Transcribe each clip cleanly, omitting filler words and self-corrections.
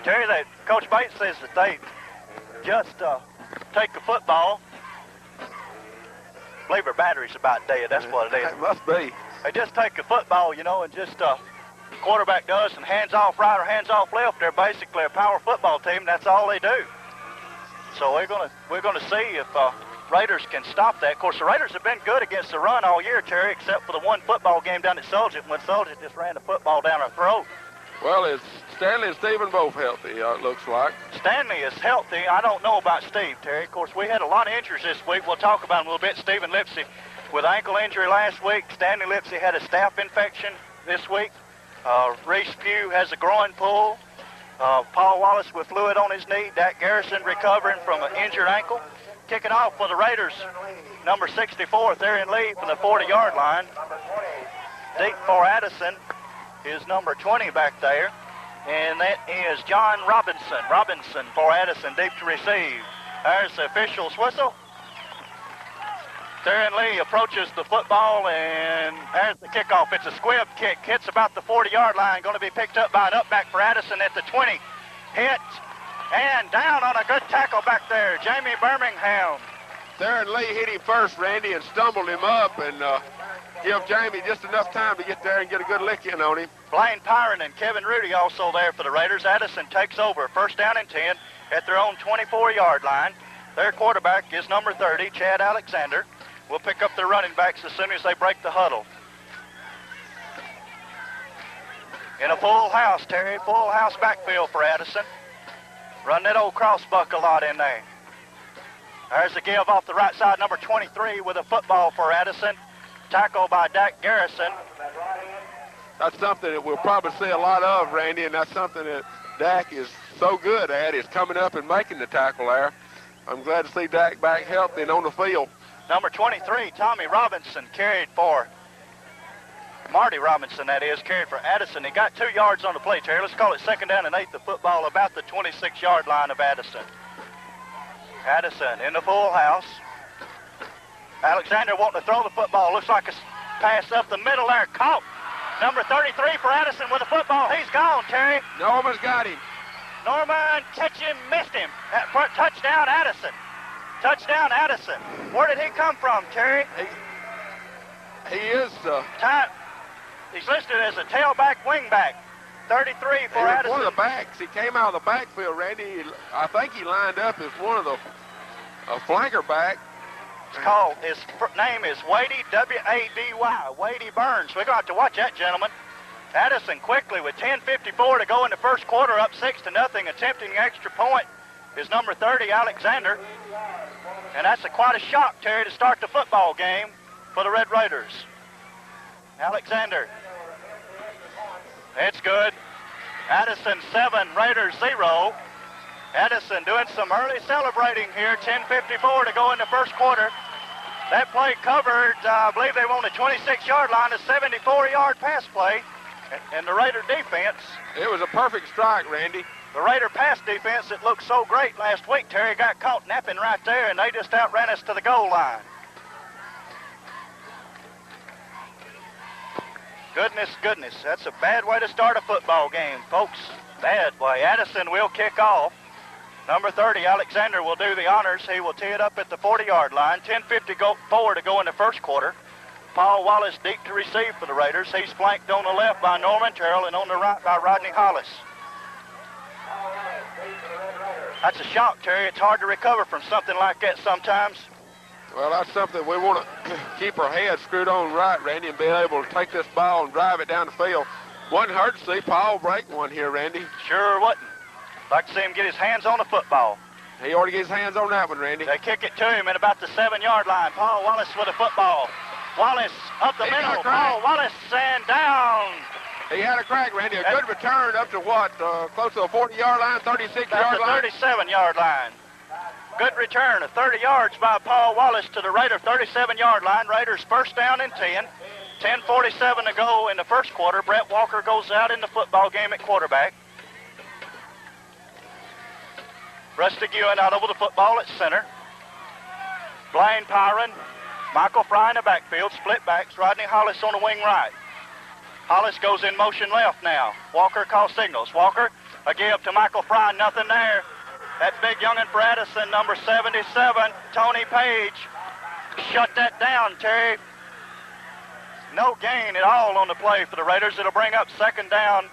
Terry, Coach Bates says that they just take the football. I believe her battery's about dead. That's what it is. It must be. They just take the football, you know, and just quarterback does, and hands off right or hands off left. They're basically a power football team. That's all they do. So we're gonna see if Raiders can stop that. Of course, the Raiders have been good against the run all year, Terry, except for the one football game down at Sulgent when Sulgent just ran the football down our throat. Well, it's Stanley and Stephen both healthy, it looks like. Stanley is healthy. I don't know about Steve, Terry. Of course, we had a lot of injuries this week. We'll talk about them a little bit. Stephen Lipsy with ankle injury last week. Stanley Lipsy had a staph infection this week. Reese Pugh has a groin pull. Paul Wallace with fluid on his knee. Dak Garrison recovering from an injured ankle. Kicking off for the Raiders, number 64, Theron Lee from the 40-yard line. Deep for Addison is number 20 back there. And that is John Robinson. Robinson for Addison, deep to receive. There's the official's whistle. Theron Lee approaches the football, and there's the kickoff. It's a squib kick. Hits about the 40-yard line. Going to be picked up by an upback for Addison at the 20. Hit, and down on a good tackle back there. Jamie Birmingham. Theron Lee hit him first, Randy, and stumbled him up, and give Jamie just enough time to get there and get a good lick in on him. Blaine Pyron and Kevin Rudy also there for the Raiders. Addison takes over. First down and 10 at their own 24-yard line. Their quarterback is number 30, Chad Alexander. We'll pick up their running backs as soon as they break the huddle. In a full house, Terry. Full house backfield for Addison. Run that old crossbuck a lot in there. There's the give off the right side, number 23 with a football for Addison. Tackle by Dak Garrison. That's something that we'll probably see a lot of, Randy, and that's something that Dak is so good at, is coming up and making the tackle there. I'm glad to see Dak back healthy and on the field. Number 23, Tommy Robinson, carried for Marty Robinson, that is, carried for Addison. He got 2 yards on the play, Terry. Let's call it second down and 8. The football about the 26-yard line of Addison. Addison in the full house. Alexander wanting to throw the football. Looks like a pass up the middle there. Caught. Number 33 for Addison with the football. He's gone, Terry. Norman's got him. Norman catch him, missed him. Touchdown, Addison. Touchdown, Addison. Where did he come from, Terry? He is... He's listed as a tailback wingback. 33 for Addison. One of the backs. He came out of the backfield, Randy. I think he lined up as one of the flanker back. His name is Wadey, W-A-D-Y, Wadey Burns. We're going to have to watch that, gentlemen. Addison quickly with 10:54 to go in the first quarter, up 6-0, attempting the extra point is number 30, Alexander. And that's quite a shock, Terry, to start the football game for the Red Raiders. Alexander. It's good. Addison 7, Raiders 0. Addison doing some early celebrating here. 10:54 to go in the first quarter. That play covered, I believe they were on the 26-yard line, a 74-yard pass play. And the Raider defense. It was a perfect strike, Randy. The Raider pass defense that looked so great last week, Terry, got caught napping right there, and they just outran us to the goal line. Goodness, that's a bad way to start a football game, folks. Bad way. Addison will kick off. Number 30, Alexander, will do the honors. He will tee it up at the 40-yard line. 10:54 to go in the first quarter. Paul Wallace deep to receive for the Raiders. He's flanked on the left by Norman Terrell and on the right by Rodney Hollis. That's a shock, Terry. It's hard to recover from something like that sometimes. Well, that's something we want to keep our heads screwed on right, Randy, and be able to take this ball and drive it down the field. Wouldn't hurt to see Paul break one here, Randy. Sure wouldn't. Like to see him get his hands on the football. He already gets his hands on that one, Randy. They kick it to him at about the 7-yard line. Paul Wallace with a football. Wallace up the middle. Paul Wallace and down. He had a crack, Randy. A good return up to what? Close to the 40-yard line, 36-yard line? 37-yard line. Good return of 30 yards by Paul Wallace to the Raider 37-yard line. Raiders first down and 10. 10:47 to go in the first quarter. Brett Walker goes out in the football game at quarterback. Rusty Ewan out over the football at center. Blaine Pyron, Michael Fry in the backfield, split backs. Rodney Hollis on the wing right. Hollis goes in motion left now. Walker calls signals. Walker A give to Michael Fry, nothing there. That big young'un for Addison, number 77, Tony Page. Shut that down, Terry. No gain at all on the play for the Raiders. It'll bring up second down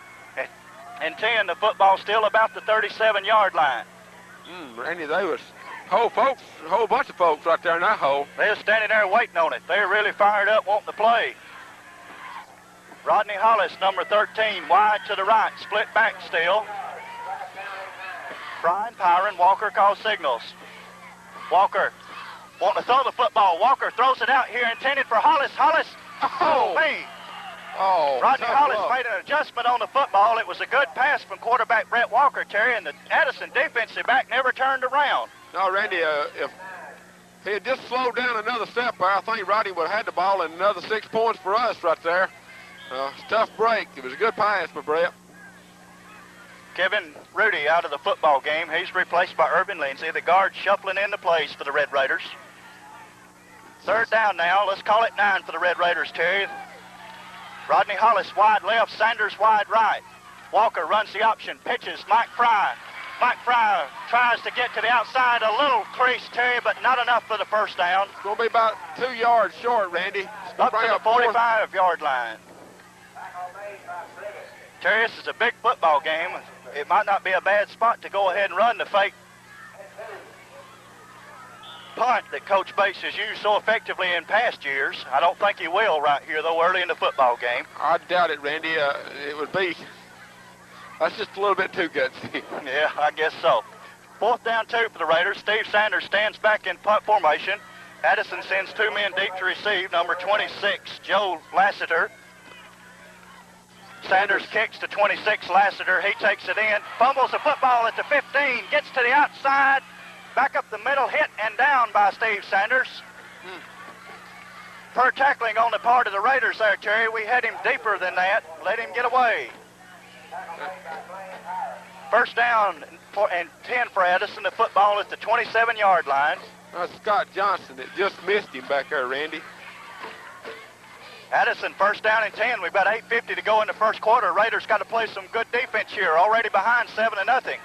and 10. The football still about the 37-yard line. Randy, they was a whole bunch of folks right there in that hole. They were standing there waiting on it. They were really fired up wanting to play. Rodney Hollis, number 13, wide to the right, split back still. Brian Pyron, Walker calls signals. Walker wanting to throw the football. Walker throws it out here, intended for Hollis. Hollis, oh, me. Oh, Rodney Hollis made an adjustment on the football. It was a good pass from quarterback Brett Walker, Terry, and the Addison defensive back never turned around. No, Randy, if he had just slowed down another step there, I think Rodney would have had the ball and another 6 points for us right there. Tough break. It was a good pass for Brett. Kevin Rudy out of the football game. He's replaced by Urban Lindsay. The guard shuffling into place for the Red Raiders. Third down now. Let's call it 9 for the Red Raiders, Terry. Rodney Hollis wide left, Sanders wide right. Walker runs the option, pitches Mike Fry. Mike Fry tries to get to the outside, a little crease, Terry, but not enough for the first down. It's going to be about 2 yards short, Randy. Up to the 45-yard line. Terry, this is a big football game. It might not be a bad spot to go ahead and run the fake punt that Coach Bates has used so effectively in past years. I don't think he will right here, though, early in the football game. I doubt it, Randy. It would be. That's just a little bit too gutsy. Yeah, I guess so. Fourth down 2 for the Raiders. Steve Sanders stands back in punt formation. Addison sends 2 men deep to receive. Number 26, Joe Lassiter. Sanders kicks to 26, Lassiter. He takes it in, fumbles the football at the 15, gets to the outside, back up the middle, hit and down by Steve Sanders. Per tackling on the part of the Raiders there, Terry. We had him deeper than that. Let him get away. First down and 10 for Addison. The football at the 27-yard line. Scott Johnson that just missed him back there, Randy. Addison first down and 10. We've got 8:50 to go in the first quarter. Raiders got to play some good defense here. Already behind 7-0.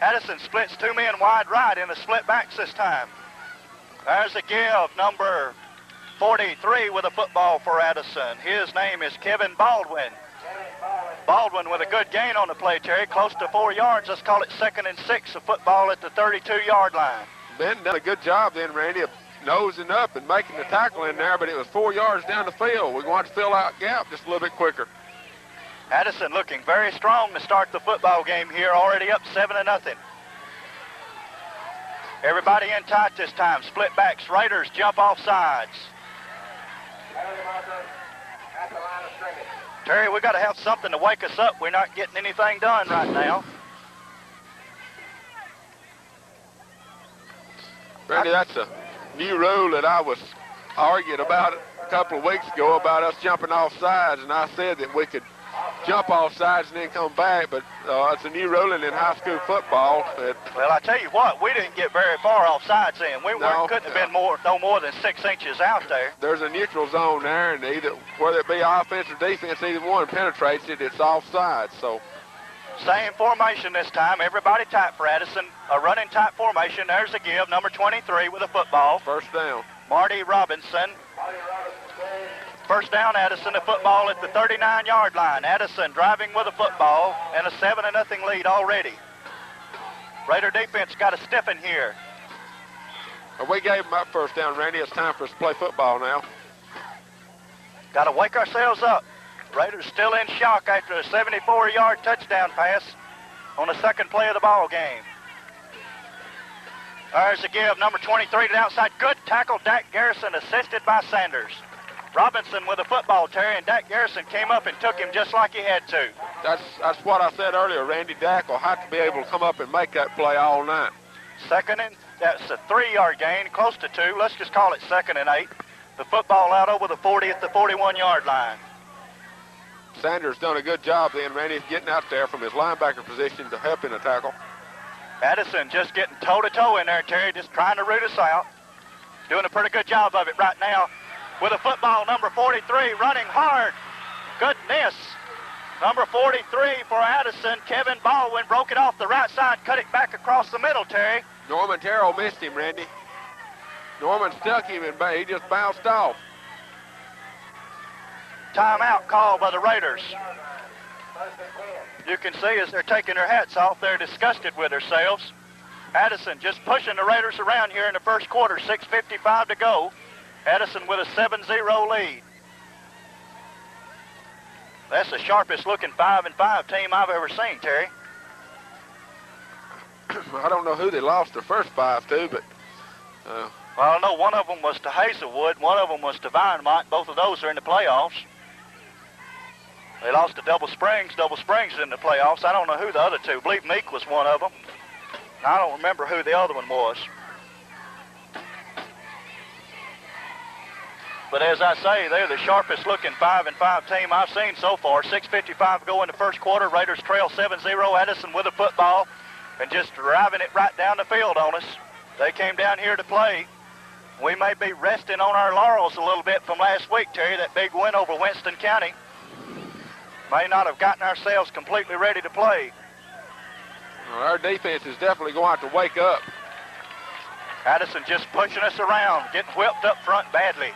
Addison splits 2 men wide right in the split backs this time. There's a give. Number 43 with a football for Addison. His name is Kevin Baldwin. Baldwin with a good gain on the play, Terry. Close to 4 yards. Let's call it 2nd and 6. A football at the 32-yard line. Ben done a good job then, Randy, of nosing up and making the tackle in there, but it was 4 yards down the field. We're going to fill out gap just a little bit quicker. Addison looking very strong to start the football game here, already up 7-0. Everybody in tight this time. Split backs. Raiders jump off sides. Terry, we got to have something to wake us up. We're not getting anything done right now. Randy, that's a new rule that I was arguing about a couple of weeks ago about us jumping off sides, and I said that we could jump off sides and then come back, but it's a new ruling in high school football. Well, I tell you what, we didn't get very far off sides then. Couldn't have been no more than 6 inches out there. There's a neutral zone there, and either whether it be offense or defense, either one penetrates it, it's offside. So same formation this time. Everybody tight for Addison. A running tight formation. There's a give. Number 23 with a football. First down. Marty Robinson. First down, Addison. The football at the 39-yard line. Addison driving with a football and a 7-0 lead already. Raider defense got to stiffen here. We gave them that first down, Randy. It's time for us to play football now. Got to wake ourselves up. Raiders still in shock after a 74-yard touchdown pass on the second play of the ball game. There's the give. Number 23 to the outside. Good tackle. Dak Garrison assisted by Sanders. Robinson with a football, Terry, and Dak Garrison came up and took him just like he had to. That's what I said earlier. Randy, Dak will have to be able to come up and make that play all night. Second and that's a 3-yard gain, close to 2. Let's just call it 2nd and 8. The football out over the 40 at the 41-yard line. Sanders done a good job then, Randy, getting out there from his linebacker position to help in the tackle. Addison just getting toe-to-toe in there, Terry, just trying to root us out. Doing a pretty good job of it right now. With a football, number 43, running hard. Good miss. Number 43 for Addison, Kevin Baldwin, broke it off the right side, cut it back across the middle, Terry. Norman Terrell missed him, Randy. Norman stuck him and he just bounced off. Timeout called by the Raiders. You can see as they're taking their hats off, they're disgusted with themselves. Addison just pushing the Raiders around here in the first quarter, 6:55 to go. Addison with a 7-0 lead. That's the sharpest looking 5-5 team I've ever seen, Terry. I don't know who they lost their first 5 to, but... Well, I know one of them was to Hazelwood, one of them was to Vinemont. Both of those are in the playoffs. They lost to Double Springs. Double Springs is in the playoffs. I don't know who the other two. I believe Meek was one of them. I don't remember who the other one was. But as I say, they're the sharpest looking 5-5 team I've seen so far. 6:55 to go in the first quarter. Raiders trail 7-0. Addison with the football and just driving it right down the field on us. They came down here to play. We may be resting on our laurels a little bit from last week, Terry, that big win over Winston County. May not have gotten ourselves completely ready to play. Well, our defense is definitely going to have to wake up. Addison just pushing us around, getting whipped up front badly.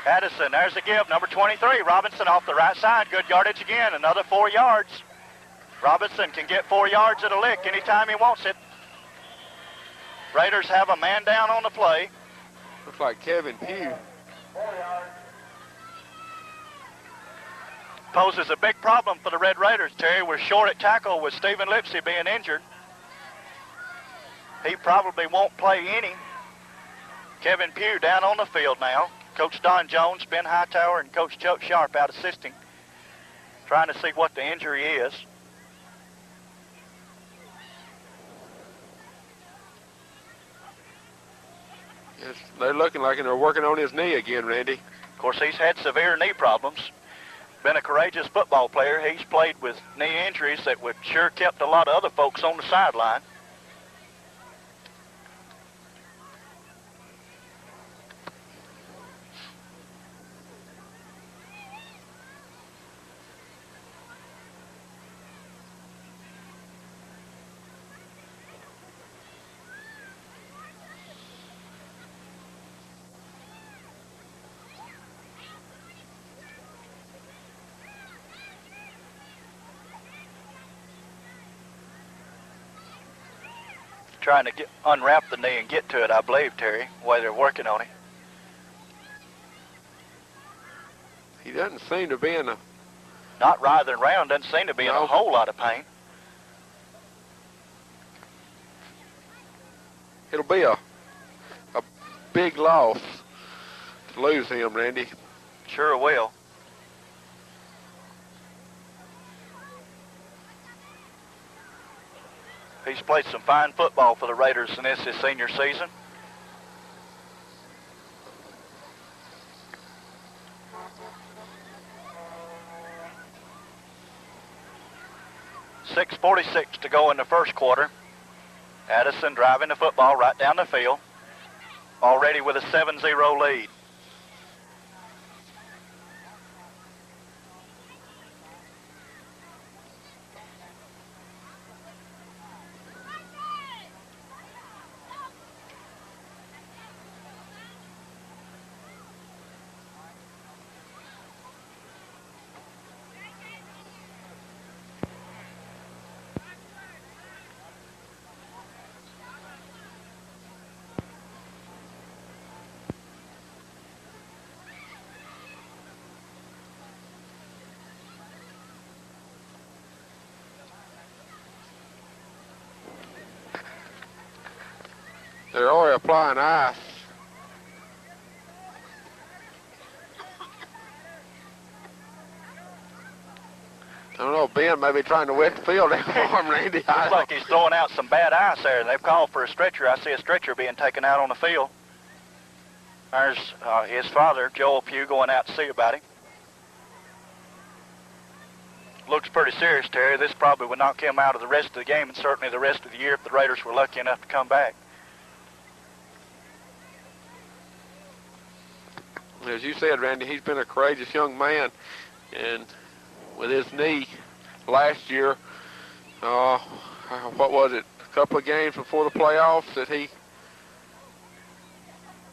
Addison, there's a give, number 23, Robinson off the right side. Good yardage again, another 4 yards. Robinson can get 4 yards at a lick anytime he wants it. Raiders have a man down on the play. Looks like Kevin Pugh. Poses a big problem for the Red Raiders, Terry. We're short at tackle with Stephen Lipsey being injured. He probably won't play any. Kevin Pugh down on the field now. Coach Don Jones, Ben Hightower, and Coach Chuck Sharp out assisting, trying to see what the injury is. Yes, they're looking like they're working on his knee again, Randy. Of course, he's had severe knee problems. Been a courageous football player. He's played with knee injuries that would sure kept a lot of other folks on the sideline. Trying to unwrap the knee and get to it, I believe, Terry, while they're working on it. He doesn't seem to be in a... Not writhing around, doesn't seem to be in a whole lot of pain. It'll be a big loss to lose him, Randy. Sure will. He's played some fine football for the Raiders in his senior season. .6:46 to go in the first quarter. Addison driving the football right down the field, already with a 7-0 lead. They're already applying ice. I don't know, Ben may be trying to wet the field out for him, Randy. Looks like he's throwing out some bad ice there. They've called for a stretcher. I see a stretcher being taken out on the field. There's his father, Joel Pugh, going out to see about him. Looks pretty serious, Terry. This probably would knock him out of the rest of the game and certainly the rest of the year if the Raiders were lucky enough to come back. As you said, Randy, he's been a courageous young man, and with his knee last year, what was it, a couple of games before the playoffs that he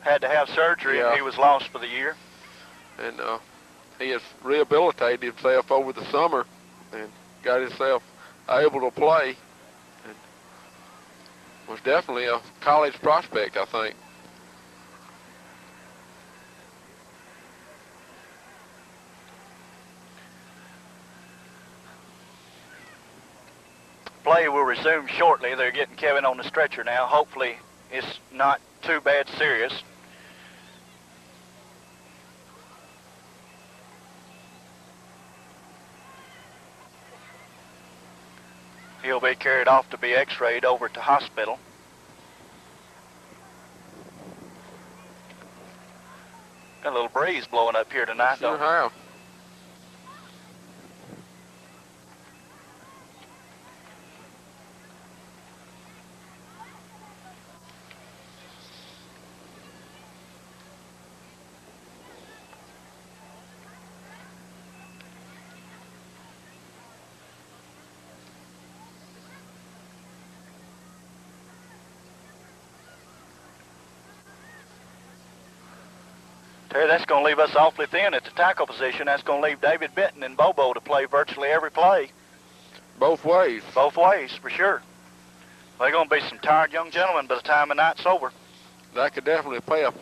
had to have surgery, yeah. And he was lost for the year. And he has rehabilitated himself over the summer and got himself able to play, and was definitely a college prospect, I think. Play will resume shortly. They're getting Kevin on the stretcher now. Hopefully it's not too bad serious. He'll be carried off to be x-rayed over to hospital. Got a little breeze blowing up here tonight, Sure though. have. Terry, that's going to leave us awfully thin at the tackle position. That's going to leave David Benton and Bobo to play virtually every play. Both ways. Both ways, for sure. They're going to be some tired young gentlemen by the time the night's over. That could definitely play a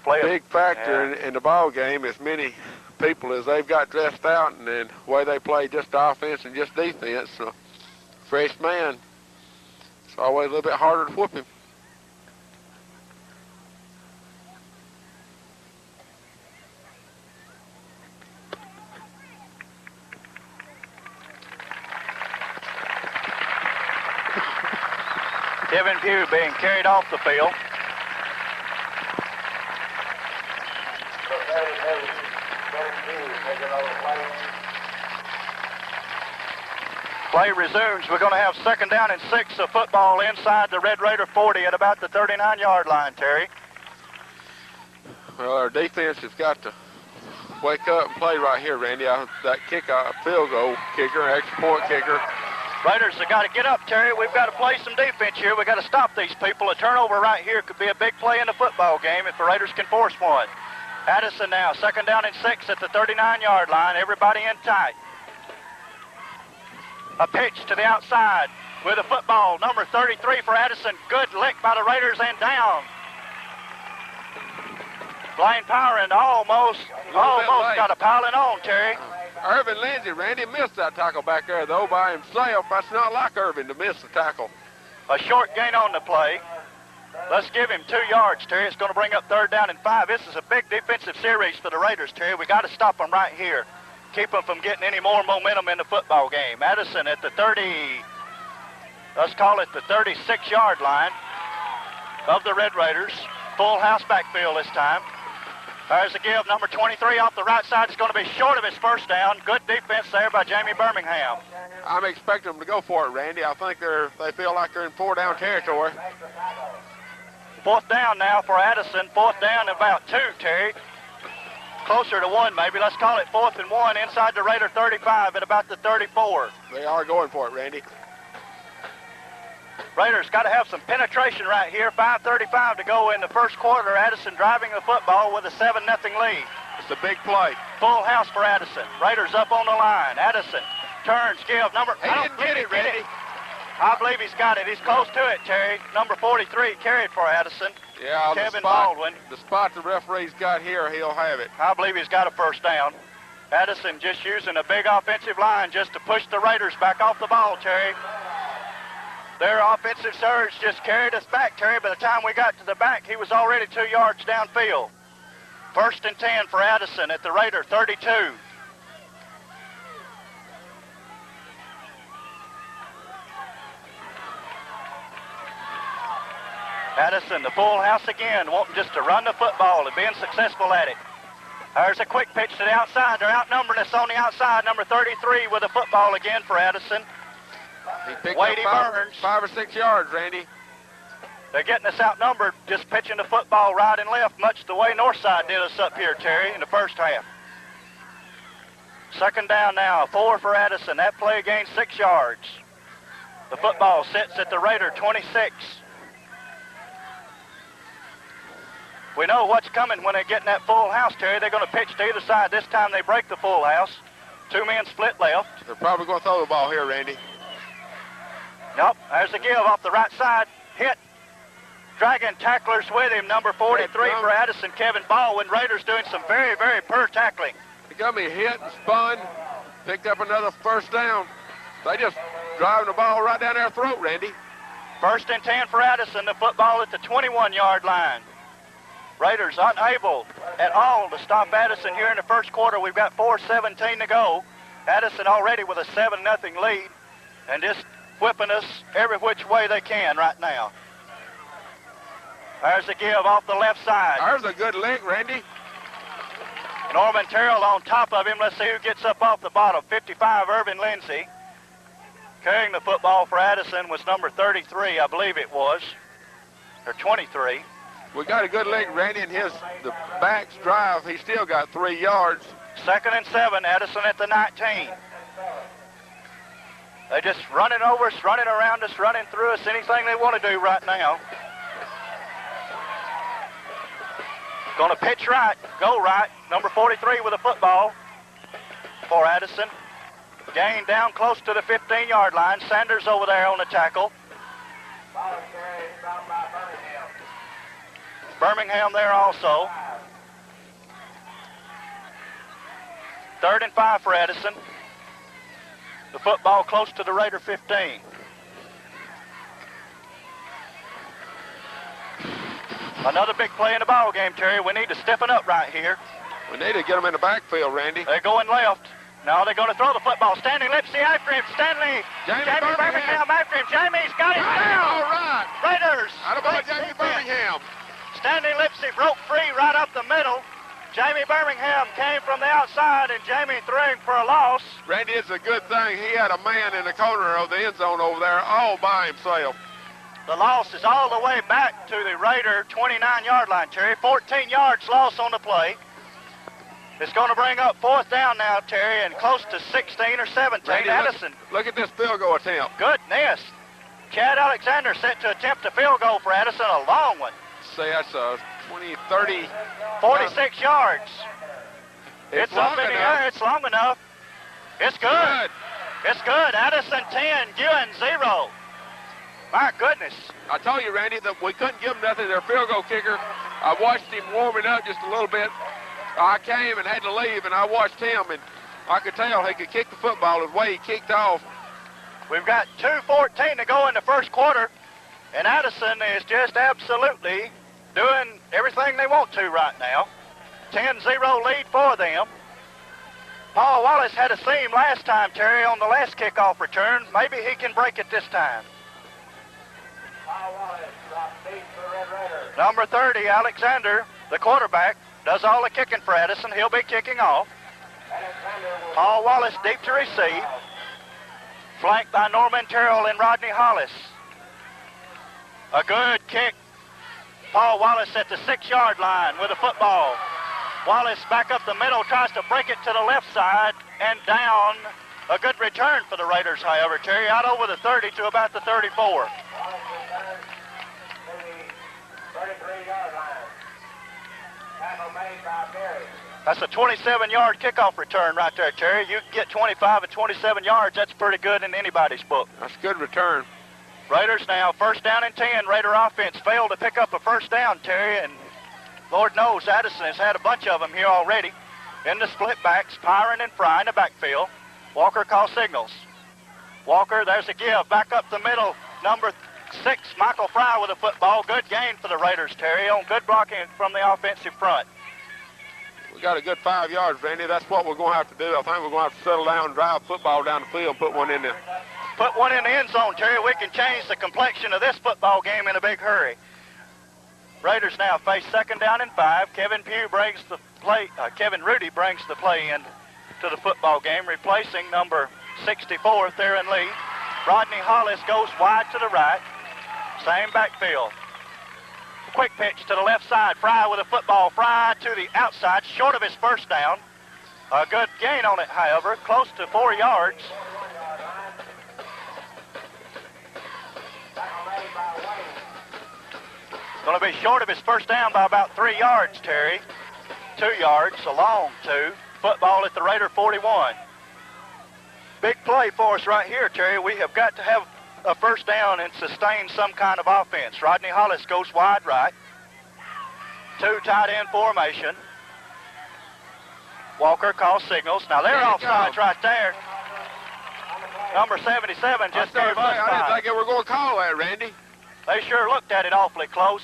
big factor in the ball game, as many people as they've got dressed out, and then the way they play just offense and just defense. So, fresh man, it's always a little bit harder to whoop him. Kevin Pugh being carried off the field. Play resumes. We're going to have 2nd down and 6 of football inside the Red Raider 40 at about the 39-yard line, Terry. Well, our defense has got to wake up and play right here, Randy. That kickoff, field goal kicker, extra point kicker. Raiders have got to get up, Terry. We've got to play some defense here. We've got to stop these people. A turnover right here could be a big play in the football game if the Raiders can force one. Addison now, 2nd down and 6 at the 39-yard line. Everybody in tight. A pitch to the outside with a football. Number 33 for Addison. Good lick by the Raiders and down. Blaine Powerand almost got a piling on, Terry. Irvin Lindsay, Randy, missed that tackle back there, though, by himself. That's not like Irvin to miss the tackle. A short gain on the play. Let's give him 2 yards, Terry. It's going to bring up 3rd down and 5. This is a big defensive series for the Raiders, Terry. We got to stop them right here. Keep them from getting any more momentum in the football game. Addison at the 36-yard line of the Red Raiders. Full house backfield this time. There's a give. Number 23 off the right side is going to be short of his first down. Good defense there by Jamie Birmingham. I'm expecting them to go for it, Randy. I think they feel like they're in 4-down territory. 4th down now for Addison. 4th down about 2, Terry. Closer to 1 maybe. Let's call it 4th and 1 inside the Raider 35 at about the 34. They are going for it, Randy. Raiders got to have some penetration right here. 5:35 to go in the first quarter. Addison driving the football with a 7-0 lead. It's a big play. Full house for Addison. Raiders up on the line. Addison turns, give. He didn't get it, Randy. I believe he's got it. He's close to it, Terry. Number 43 carried for Addison. Yeah, Kevin Baldwin. The spot the referee's got here, he'll have it. I believe he's got a first down. Addison just using a big offensive line just to push the Raiders back off the ball, Terry. Their offensive surge just carried us back, Terry. By the time we got to the back, he was already 2 yards downfield. 1st and 10 for Addison at the Raider 32. Addison, the full house again, wanting just to run the football and being successful at it. There's a quick pitch to the outside. They're outnumbering us on the outside. Number 33 with the football again for Addison. He picked Wadey up Burns. 5 or 6 yards, Randy. They're getting us outnumbered, just pitching the football right and left, much the way Northside did us up here, Terry, in the first half. Second down now, 4 for Addison. That play gained 6 yards. The football sits at the Raider 26. We know what's coming when they get in that full house, Terry. They're going to pitch to either side. This time they break the full house. 2 men split left. They're probably going to throw the ball here, Randy. Nope, there's a give off the right side. Hit. Dragging tacklers with him, number 43 for Addison, Kevin Baldwin. Raiders doing some very, very poor tackling. He got me hit and spun, picked up another first down. They just driving the ball right down their throat, Randy. 1st and 10 for Addison, the football at the 21-yard line. Raiders unable at all to stop Addison here in the first quarter. We've got 4:17 to go. Addison already with a 7-0 lead and just whipping us every which way they can right now. There's a give off the left side. There's a good lick, Randy. Norman Terrell on top of him. Let's see who gets up off the bottom. 55, Irvin Lindsay. Carrying the football for Addison was number 33, I believe it was, or 23. We got a good lick, Randy, and the back's drive, he still got 3 yards. 2nd and 7, Addison at the 19. They're just running over us, running around us, running through us, anything they want to do right now. Going to pitch right, go right. Number 43 with the football for Addison. Gain down close to the 15-yard line. Sanders over there on the tackle. Birmingham there also. 3rd and 5 for Addison. The football close to the Raider 15. Another big play in the ball game, Terry. We need to stiffen up right here. We need to get them in the backfield, Randy. They're going left. Now they're going to throw the football. Stanley Lipsy after him. Jamie Birmingham after him. Jamie's got him down. All right. Raiders. Out about Jamie Birmingham. Stanley Lipsy broke free right up the middle. Jamie Birmingham came from the outside, and Jamie threw him for a loss. Randy, it's a good thing he had a man in the corner of the end zone over there all by himself. The loss is all the way back to the Raider 29-yard line, Terry. 14 yards loss on the play. It's going to bring up 4th down now, Terry, and close to 16 or 17. Randy, Addison. Look at this field goal attempt. Goodness. Chad Alexander set to attempt a field goal for Addison, a long one. Say that's a 20, 30. 46 yards. It's up in the air. It's long enough. It's good. It's good. Addison 10, Ewan 0. My goodness. I told you, Randy, that we couldn't give them nothing. Their field goal kicker, I watched him warming up just a little bit. I came and had to leave, and I watched him, and I could tell he could kick the football the way he kicked off. We've got 2:14 to go in the first quarter, and Addison is just absolutely doing everything they want to right now. 10-0 lead for them. Paul Wallace had a seam last time, Terry, on the last kickoff return. Maybe he can break it this time. Number 30, Alexander, the quarterback, does all the kicking for Addison. He'll be kicking off. Paul Wallace deep to receive. Flanked by Norman Terrell and Rodney Hollis. A good kick. Paul Wallace at the 6-yard line with the football. Wallace back up the middle, tries to break it to the left side and down. A good return for the Raiders, however, Terry, out over the 30 to about the 34. 33-yard line. Tackle made by Perry. That's a 27-yard kickoff return right there, Terry. You can get 25 and 27 yards. That's pretty good in anybody's book. That's a good return. Raiders now, 1st down and 10. Raider offense failed to pick up a 1st down, Terry, and Lord knows Addison has had a bunch of them here already. In the split backs, Pyron and Fry in the backfield. Walker calls signals. Walker, there's a give. Back up the middle. Number 6, Michael Fry with a football. Good gain for the Raiders, Terry, on good blocking from the offensive front. We got a good 5 yards, Randy. That's what we're going to have to do. I think we're going to have to settle down, drive football down the field, put one in there. Put one in the end zone, Terry. We can change the complexion of this football game in a big hurry. Raiders now face 2nd down and 5. Kevin Rudy brings the play in to the football game, replacing number 64, Theron Lee. Rodney Hollis goes wide to the right. Same backfield. Quick pitch to the left side. Fry with a football. Fry to the outside, short of his first down. A good gain on it, however, close to 4 yards. Going to be short of his first down by about 3 yards, Terry. 2 yards, a long 2. Football at the Raider 41. Big play for us right here, Terry. We have got to have a first down and sustain some kind of offense. Rodney Hollis goes wide right. 2 tight end formation. Walker calls signals. Now they're offsides right there. Number 77 just gave us I didn't think they were going to call that, Randy. They sure looked at it awfully close.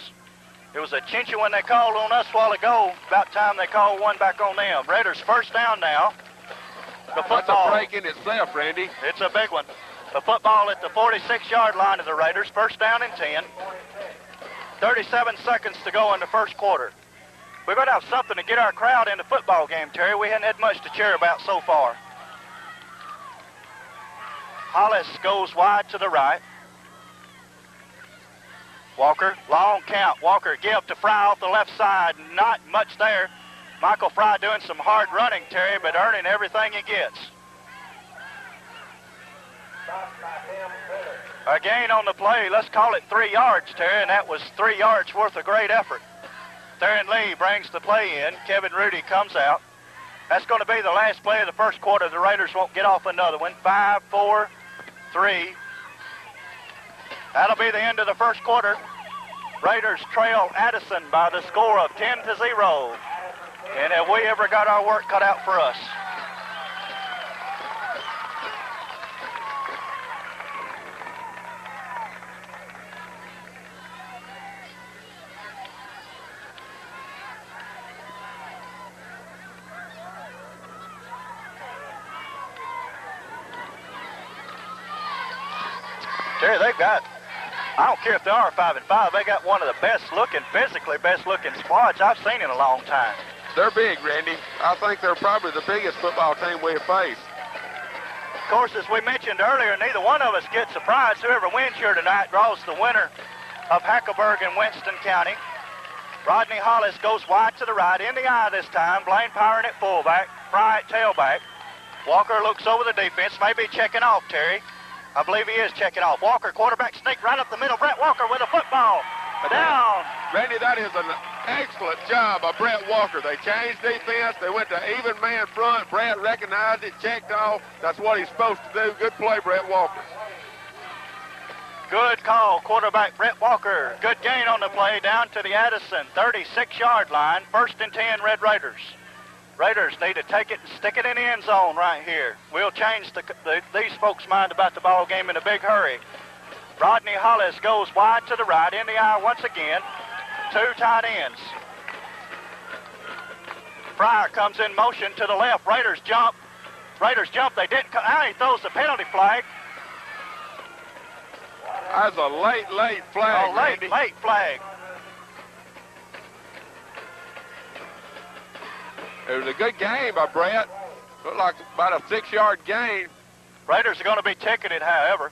It was a chincha when they called on us a while ago. About time they called one back on them. Raiders first down now. The football. That's a break in itself, Randy. It's a big one. The football at the 46-yard line of the Raiders. First down and 10. 37 seconds to go in the first quarter. We're going to have something to get our crowd in the football game, Terry. We haven't had much to cheer about so far. Hollis goes wide to the right. Walker, long count. Walker give to Fry off the left side. Not much there. Michael Fry doing some hard running, Terry, but earning everything he gets. A gain on the play. Let's call it 3 yards, Terry, and that was 3 yards worth of great effort. Theron Lee brings the play in. Kevin Rudy comes out. That's going to be the last play of the first quarter. The Raiders won't get off another one. 5, 4, 3. That'll be the end of the first quarter. Raiders trail Addison by the score of 10-0. And have we ever got our work cut out for us? Terry, they've got, I don't care if they are 5-5, they got one of the physically best looking squads I've seen in a long time. They're big, Randy. I think they're probably the biggest football team we have faced. Of course, as we mentioned earlier, neither one of us gets a prize. Whoever wins here tonight draws the winner of Hackleburg and Winston County. Rodney Hollis goes wide to the right, in the eye this time. Blaine Powering at fullback, Fry at tailback. Walker looks over the defense, maybe checking off, Terry. I believe he is checking off. Walker, quarterback sneak right up the middle. Brett Walker with a football. Down. Randy, that is an excellent job by Brett Walker. They changed defense. They went to even man front. Brett recognized it, checked off. That's what he's supposed to do. Good play, Brett Walker. Good call, quarterback Brett Walker. Good gain on the play down to the Addison 36-yard line. 1st and 10, Red Raiders. Raiders need to take it and stick it in the end zone right here. We'll change these folks' mind about the ball game in a big hurry. Rodney Hollis goes wide to the right, in the eye once again. 2 tight ends. Fryer comes in motion to the left. Raiders jump. They didn't. Now he throws the penalty flag. That's a late flag. Oh, late flag. It was a good game by Brett. Looked like about a 6-yard gain. Raiders are going to be ticketed, however.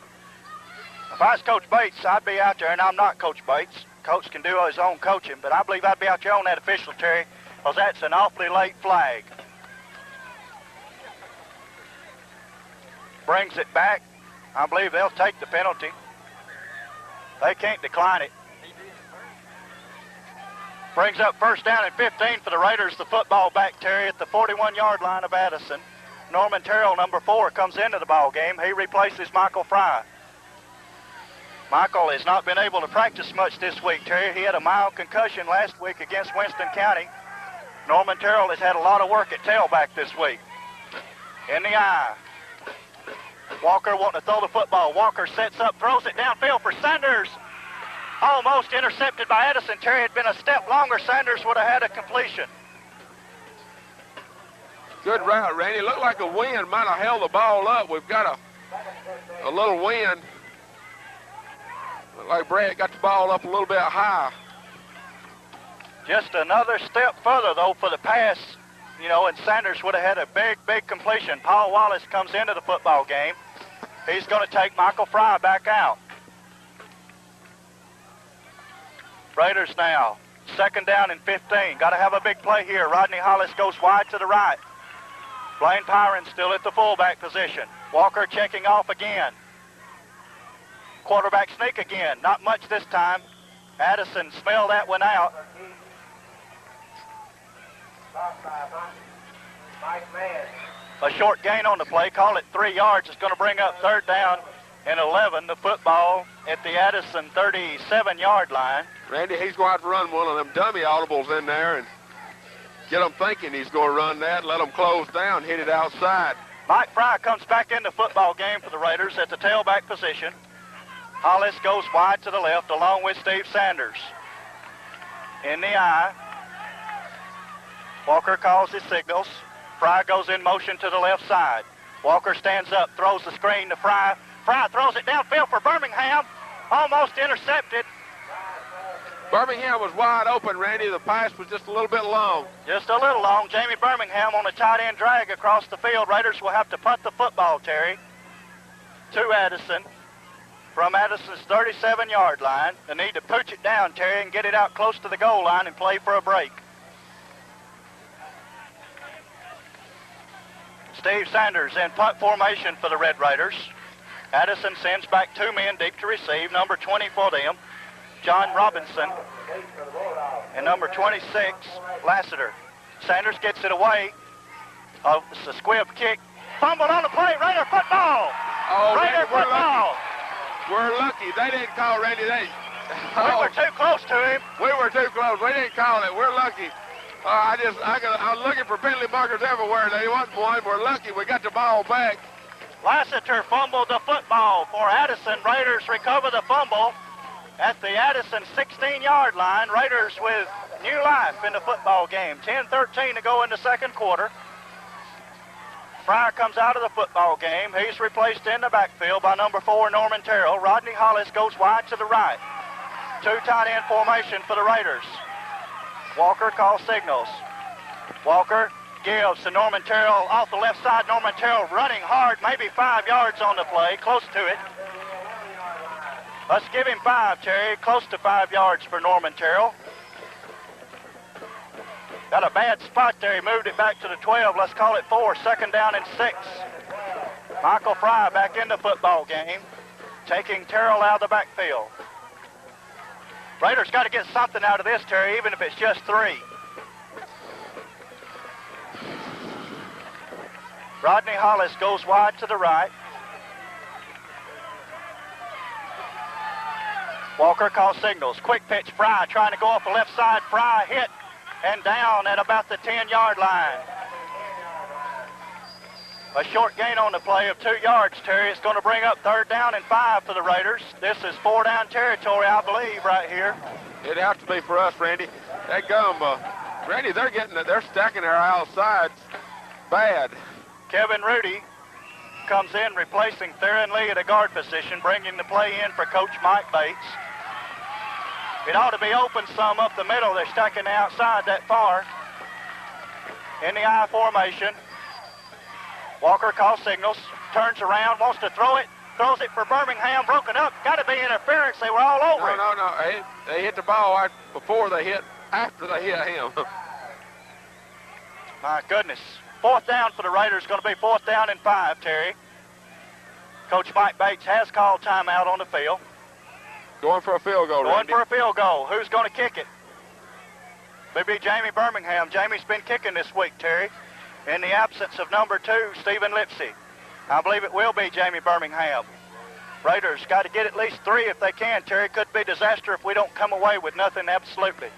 If I was Coach Bates, I'd be out there, and I'm not Coach Bates. Coach can do his own coaching, but I believe I'd be out there on that official, Terry, because that's an awfully late flag. Brings it back. I believe they'll take the penalty. They can't decline it. Brings up 1st down and 15 for the Raiders. The football back, Terry, at the 41-yard line of Addison. Norman Terrell, number 4, comes into the ball game. He replaces Michael Fry. Michael has not been able to practice much this week, Terry. He had a mild concussion last week against Winston County. Norman Terrell has had a lot of work at tailback this week. In the eye. Walker wanting to throw the football. Walker sets up, throws it downfield for Sanders. Almost intercepted by Addison. Terry had been a step longer. Sanders would have had a completion. Good route, Randy. Looked like a wind might have held the ball up. We've got a little wind. Looked like Brad got the ball up a little bit high. Just another step further, though, for the pass, you know, and Sanders would have had a big completion. Paul Wallace comes into the football game. He's going to take Michael Fry back out. Raiders now, 2nd down and 15. Got to have a big play here. Rodney Hollis goes wide to the right. Blaine Pyron still at the fullback position. Walker checking off again. Quarterback sneak again. Not much this time. Addison smelled that one out. A short gain on the play. Call it 3 yards. It's going to bring up 3rd down and 11. The football at the Addison 37-yard line. Randy, he's going to have to run one of them dummy audibles in there and get them thinking he's going to run that, let them close down, hit it outside. Mike Fry comes back in the football game for the Raiders at the tailback position. Hollis goes wide to the left along with Steve Sanders. In the eye. Walker calls his signals. Fry goes in motion to the left side. Walker stands up, throws the screen to Fry. Fry throws it downfield for Birmingham. Almost intercepted. Birmingham was wide open, Randy. The pass was just a little bit long. Just a little long. Jamie Birmingham on a tight end drag across the field. Raiders will have to punt the football, Terry, to Addison from Addison's 37-yard line. They need to pooch it down, Terry, and get it out close to the goal line and play for a break. Steve Sanders in punt formation for the Red Raiders. Addison sends back 2 men deep to receive. Number 20 for them, John Robinson, and number 26, Lassiter. Sanders gets it away. Oh, it's a squib kick. Fumbled on the play. Raider football. Oh, Raider Randy, football. We're lucky. They didn't call Randy. We were too close to him. We were too close. We didn't call it. We're lucky. I'm looking for penalty markers everywhere. They want one. We're lucky. We got the ball back. Lassiter fumbled the football for Addison. Raiders recover the fumble at the Addison 16-yard line. Raiders with new life in the football game. 10-13 to go in the 2nd quarter. Fry comes out of the football game. He's replaced in the backfield by number 4, Norman Terrell. Rodney Hollis goes wide to the right. 2 tight end formation for the Raiders. Walker calls signals. Walker gives to Norman Terrell off the left side. Norman Terrell running hard, maybe 5 yards on the play, close to it. Let's give him 5, Terry. Close to 5 yards for Norman Terrell. Got a bad spot there. He moved it back to the 12. Let's call it 4. 2nd down and 6. Michael Fry back in the football game, taking Terrell out of the backfield. Raiders got to get something out of this, Terry, even if it's just 3. Rodney Hollis goes wide to the right. Walker calls signals. Quick pitch, Fry trying to go off the left side. Fry hit and down at about the 10-yard line. A short gain on the play of 2 yards, Terry. It's going to bring up 3rd down and 5 for the Raiders. This is 4-down territory, I believe, right here. It'd have to be for us, Randy. That gum, Randy, they're stacking their outsides bad. Kevin Rudy comes in replacing Theron Lee at a guard position, bringing the play in for Coach Mike Bates. It ought to be open some up the middle. They're stacking the outside that far. In the I formation. Walker calls signals, turns around, wants to throw it, throws it for Birmingham, broken up. Got to be interference. They were all over it. No. They hit the ball right before they hit, after they hit him. My goodness. 4th down for the Raiders. Going to be 4th down and 5, Terry. Coach Mike Bates has called timeout on the field. Going for a field goal, Going Randy. for a field goal. Who's going to kick it? Maybe Jamie Birmingham. Jamie's been kicking this week, Terry, in the absence of number 2, Stephen Lipsy. I believe it will be Jamie Birmingham. Raiders got to get at least 3 if they can, Terry. Could be disaster if we don't come away with nothing, absolutely.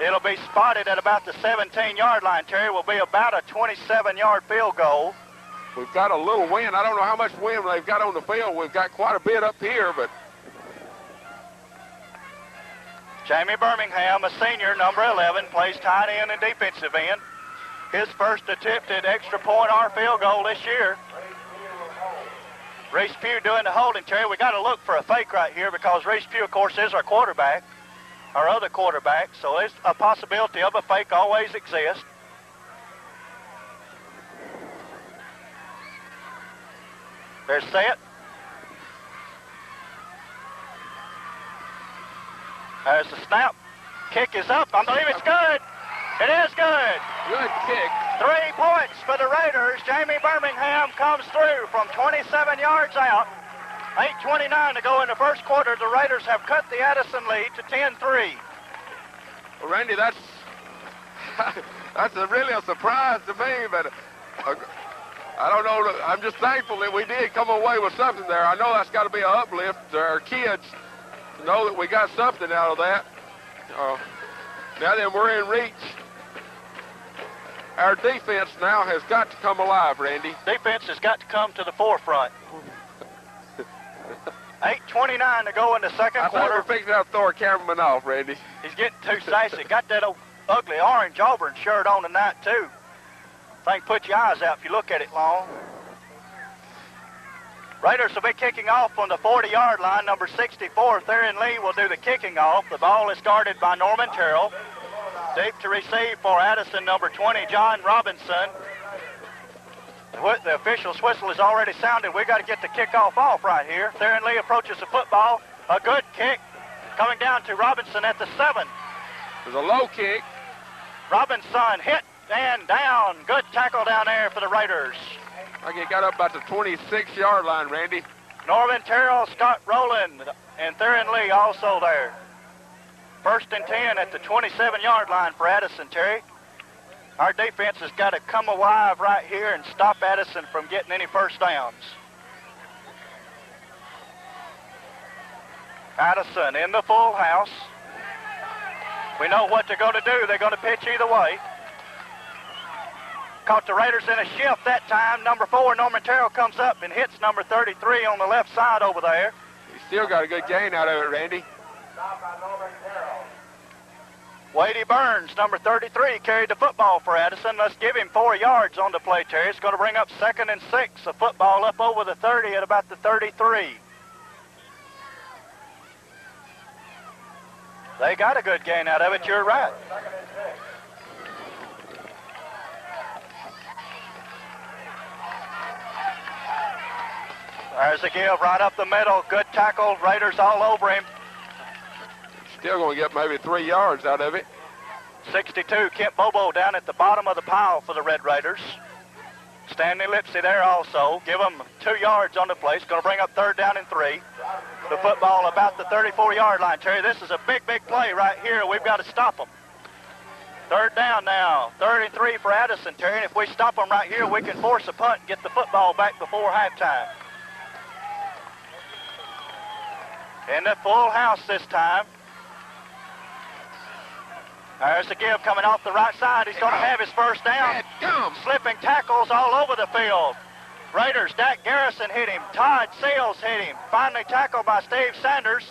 It'll be spotted at about the 17-yard line, Terry. Will be about a 27-yard field goal. We've got a little wind. I don't know how much wind they've got on the field. We've got quite a bit up here, but... Jamie Birmingham, a senior, number 11, plays tight end and defensive end. His first attempted extra point or field goal this year. Reese Pugh doing the holding, Terry. We got to look for a fake right here because Reese Pugh, of course, is our quarterback, our other quarterback. So there's a possibility of a fake always exists. They're set. There's the snap. Kick is up. I believe it's good. It is good. Good kick. 3 points for the Raiders. Jamie Birmingham comes through from 27 yards out. 8:29 to go in the first quarter. The Raiders have cut the Addison lead to 10-3. Well, Randy, that's really a surprise to me, but I don't know. I'm just thankful that we did come away with something there. I know that's got to be an uplift to our kids to know that we got something out of that. Now then, we're in reach. Our defense now has got to come alive, Randy. Defense has got to come to the forefront. 8:29 to go in the second quarter. I think we're fixing to throw our cameraman off, Randy. He's getting too sassy. Got that old ugly orange Auburn shirt on tonight, too. Think put your eyes out if you look at it long. Raiders will be kicking off on the 40-yard line. Number 64, Theron Lee, will do the kicking off. The ball is guarded by Norman Terrell. Deep to receive for Addison, number 20, John Robinson. The official's whistle has already sounded. We've got to get the kickoff off right here. Theron Lee approaches the football. A good kick coming down to Robinson at the 7. There's a low kick. Robinson hit and down. Good tackle down there for the Raiders. I think it got up about the 26-yard line, Randy. Norman Terrell, Scott Rowland, and Theron Lee also there. 1st and 10 at the 27-yard line for Addison, Terry. Our defense has got to come alive right here and stop Addison from getting any first downs. Addison in the full house. We know what they're going to do. They're going to pitch either way. Caught the Raiders in a shift that time. Number 4, Norman Terrell, comes up and hits number 33 on the left side over there. He still got a good gain out of it, Randy. Wadey Burns, number 33, carried the football for Addison. Let's give him 4 yards on the play, Terry. It's going to bring up 2nd and 6. The football up over the 30 at about the 33. They got a good gain out of it, you're right. There's a give right up the middle. Good tackle. Raiders all over him. Still going to get maybe 3 yards out of it. 62, Kent Bobo down at the bottom of the pile for the Red Raiders. Stanley Lipsy there also. Give him 2 yards on the play. It's going to bring up 3rd down and 3. The football about the 34-yard line, Terry. This is a big, big play right here. We've got to stop them. 3rd down now. 33 for Addison, Terry. And if we stop them right here, we can force a punt and get the football back before halftime. In the full house this time. There's the give coming off the right side. He's going to have his first down. Slipping tackles all over the field. Raiders, Dak Garrison hit him. Todd Sales hit him. Finally tackled by Steve Sanders.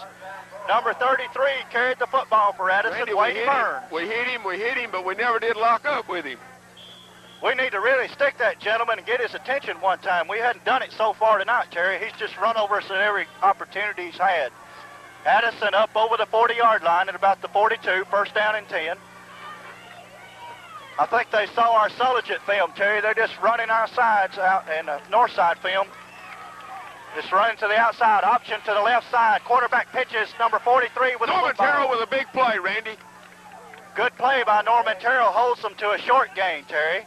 Number 33 carried the football for Addison. Randy, Wadey Burns. We hit him, but we never did lock up with him. We need to really stick that gentleman and get his attention one time. We hadn't done it so far tonight, Terry. He's just run over us at every opportunity he's had. Addison up over the 40-yard line at about the 42, 1st down and 10. I think they saw our Sologit film, Terry. They're just running our sides out in the north side film. Just running to the outside, option to the left side. Quarterback pitches, number 43 with Norman the football. Terrell with a big play, Randy. Good play by Norman Terrell, holds them to a short gain, Terry.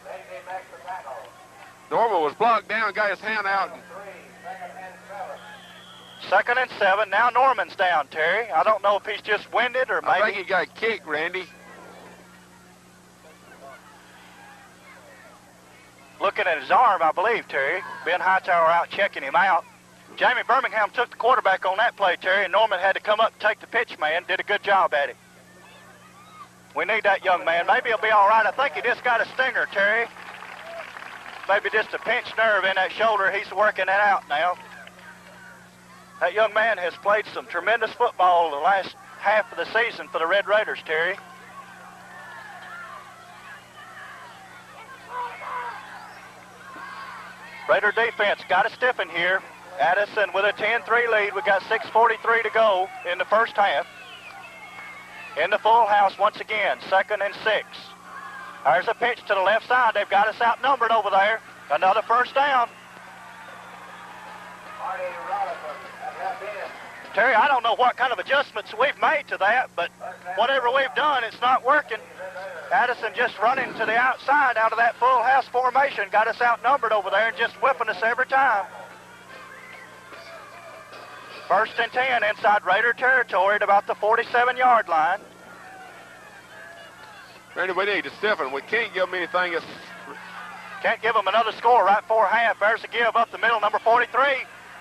Norman was blocked down, got his hand out. 2nd and 7. Now Norman's down, Terry. I don't know if he's just winded or maybe. I think he got kicked, Randy. Looking at his arm, I believe, Terry. Ben Hightower out checking him out. Jamie Birmingham took the quarterback on that play, Terry, and Norman had to come up and take the pitch, man. Did a good job at it. We need that young man. Maybe he'll be all right. I think he just got a stinger, Terry. Maybe just a pinched nerve in that shoulder. He's working it out now. That young man has played some tremendous football the last half of the season for the Red Raiders, Terry. Raider defense got to stiffen here. Addison with a 10-3 lead. We've got 6:43 to go in the first half. In the full house once again, 2nd and 6. There's a pitch to the left side. They've got us outnumbered over there. Another 1st down. Terry, I don't know what kind of adjustments we've made to that, but whatever we've done, it's not working. Addison just running to the outside out of that full house formation, got us outnumbered over there and just whipping us every time. 1st and 10 inside Raider territory at about the 47-yard line. Randy, we need to stiffen. We can't give them anything. Can't give them another score right before half. There's a give up the middle, number 43.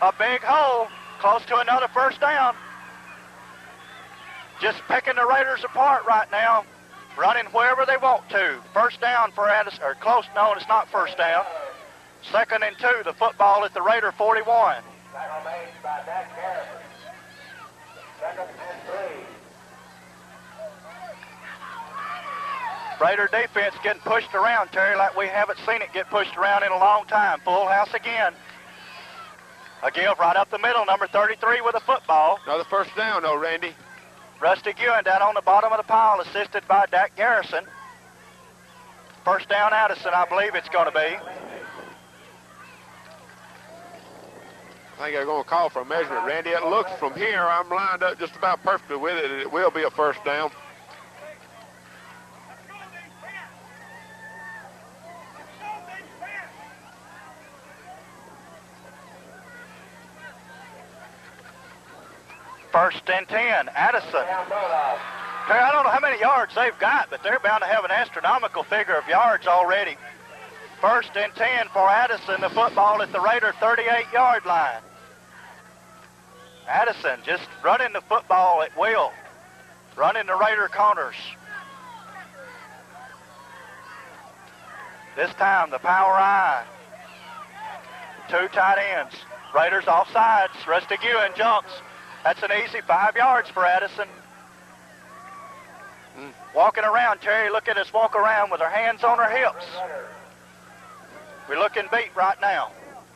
A big hole, close to another first down. Just picking the Raiders apart right now, running wherever they want to. First down for Addison, or close, no, it's not first down. 2nd and 2, the football at the Raider 41. Tackle made by Dak Garrison. 2nd and 3. Raider defense getting pushed around, Terry, like we haven't seen it get pushed around in a long time. Full house again. A give right up the middle, number 33 with a football. Another first down, though, Randy. Rusty Ewan down on the bottom of the pile, assisted by Dak Garrison. First down Addison, I believe it's going to be. I think they're going to call for a measurement, Randy. It looks from here, I'm lined up just about perfectly with it, and it will be a first down. First and 10, Addison. Terry, I don't know how many yards they've got, but they're bound to have an astronomical figure of yards already. 1st and 10 for Addison, the football at the Raider 38-yard line. Addison just running the football at will, running the Raider corners. This time the power eye. 2 tight ends. Raiders offsides. Rusty Ewan jumps. That's an easy 5 yards for Addison. Walking around, Terry, look at us walk around with our hands on our hips. We're looking beat right now.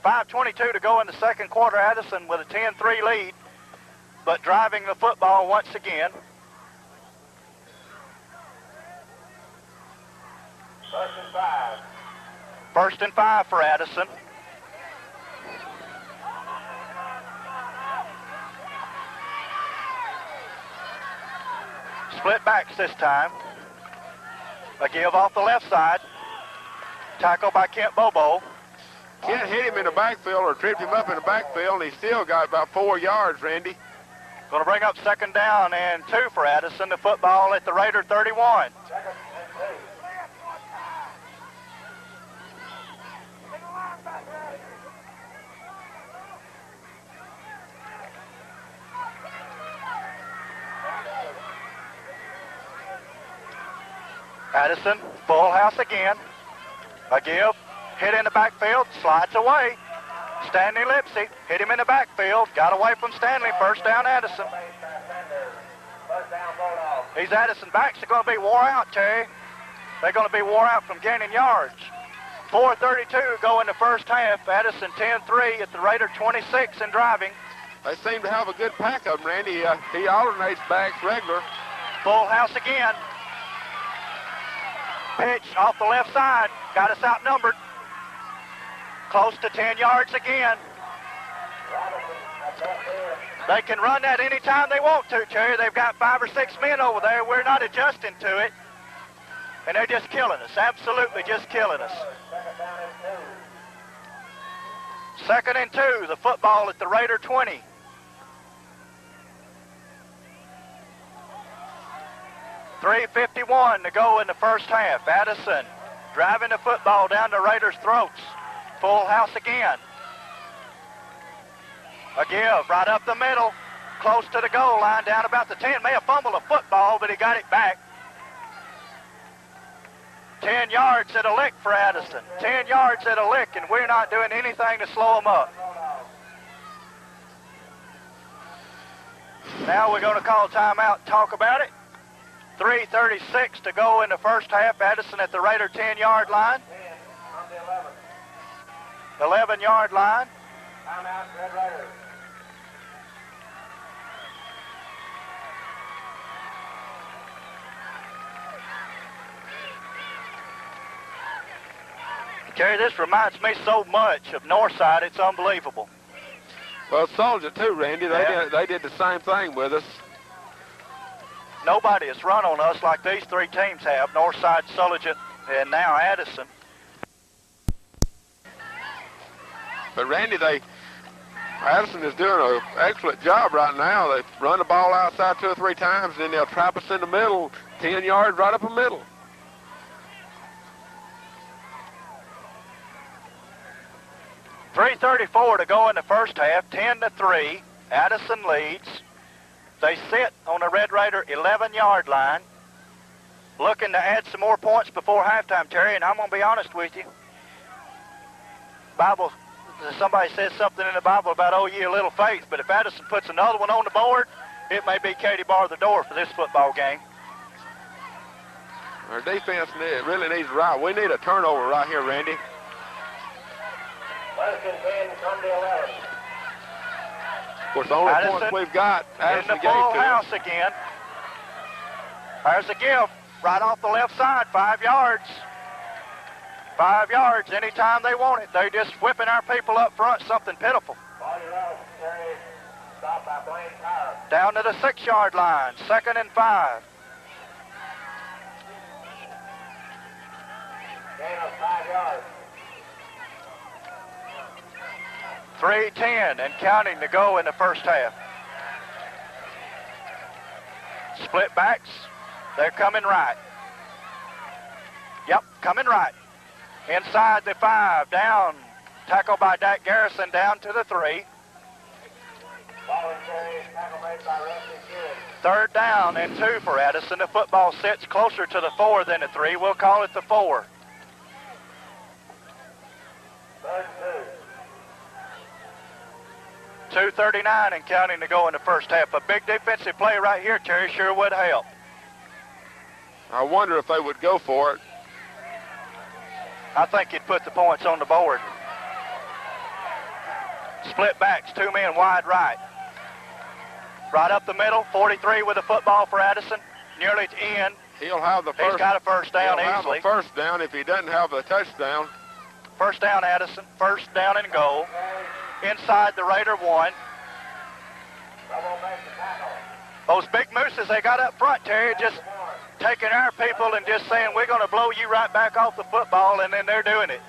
5:22 to go in the second quarter. Addison with a 10-3 lead, but driving the football once again. 1st and 5. 1st and 5 for Addison. Split backs this time. A give off the left side. Tackle by Kent Bobo. Kent hit him in the backfield or tripped him up in the backfield, and he still got about 4 yards, Randy. Going to bring up 2nd down and 2 for Addison. The football at the Raider 31. 2nd and 3. Addison, full house again. A give, hit in the backfield, slides away. Stanley Lipsy hit him in the backfield, got away from Stanley. First down Addison. These Addison backs are going to be wore out, Terry. They're going to be wore out from gaining yards. 4:32 go in the first half. Addison 10-3 at the Raider 26 and driving. They seem to have a good pack of them, Randy. He alternates backs regular. Full house again. Pitch off the left side. Got us outnumbered. Close to 10 yards again. They can run that anytime they want to, Terry. They've got 5 or 6 men over there. We're not adjusting to it. And they're just killing us. Absolutely just killing us. 2nd and 2. The football at the Raider 20. .351 to go in the first half. Addison driving the football down the Raiders' throats. Full house again. A give right up the middle, close to the goal line, down about the 10. May have fumbled a football, but he got it back. 10 yards at a lick for Addison. 10 yards at a lick, and we're not doing anything to slow them up. Now we're going to call timeout and talk about it. 3:36 to go in the first half. Addison at the Raider 10-yard line. 11-yard line. Timeout, Red Raiders. Terry, this reminds me so much of Northside, it's unbelievable. Well, Soldier too, Randy. They did the same thing with us. Nobody has run on us like these three teams have, Northside, Sulligent, and now Addison. But Randy, Addison is doing an excellent job right now. They run the ball outside 2 or 3 times, and then they'll trap us in the middle, 10 yards right up the middle. .334 to go in the first half, 10-3. Addison leads. They sit on the Red Raider 11-yard line, looking to add some more points before halftime, Terry, and I'm going to be honest with you. Somebody says something in the Bible about, oh, ye of little faith, but if Addison puts another one on the board, it may be Katie bar the door for this football game. Our defense really needs to ride. We need a turnover right here, Randy. Western 10, come to 11. Of course, the only Addison points we've got, Addison in the gave full to us. house again. There's a give right off the left side, 5 yards. 5 yards anytime they want it. They're just whipping our people up front, something pitiful. Down to the 6-yard line, 2nd and 5. Gain of 5 yards. 3:10 and counting to go in the first half. Split backs, they're coming right. Yep, coming right. Inside the 5, down. Tackle by Dak Garrison down to the 3. Voluntary tackle made by Rusty Kidd. 3rd down and 2 for Addison. The football sits closer to the 4 than the 3. We'll call it the 4. 3rd and 2. 2:39 and counting to go in the first half. A big defensive play right here, Terry, sure would help. I wonder if they would go for it. I think he'd put the points on the board. Split backs, 2 men wide right. Right up the middle, 43 with the football for Addison. Nearly to end. He'll have the first. He's got a first down he'll easily. have the first down if he doesn't have the touchdown. First down, Addison. First down and goal. Inside the Raider 1. Double make the tackle. Those big mooses they got up front, Terry, just taking our people and just saying, we're going to blow you right back off the football, and then they're doing it.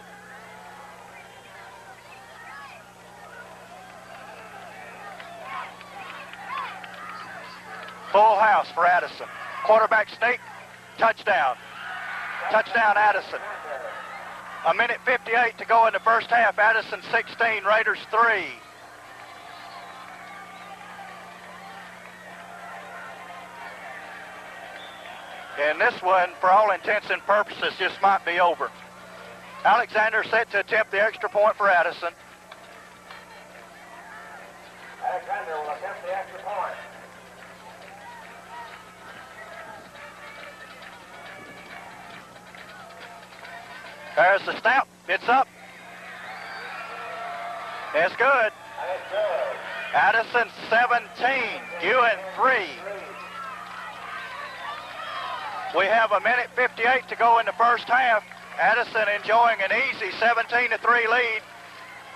Full house for Addison. Quarterback sneak, touchdown. Touchdown, Addison. 1:58 to go in the first half. Addison 16, Raiders 3. And this one, for all intents and purposes, just might be over. Alexander set to attempt the extra point for Addison. Alexander will attempt the extra point. There's the snap. It's up. It's good. And it's good. Addison 17, Ewan 3. We have 1:58 to go in the first half. Addison enjoying an easy 17-3 lead.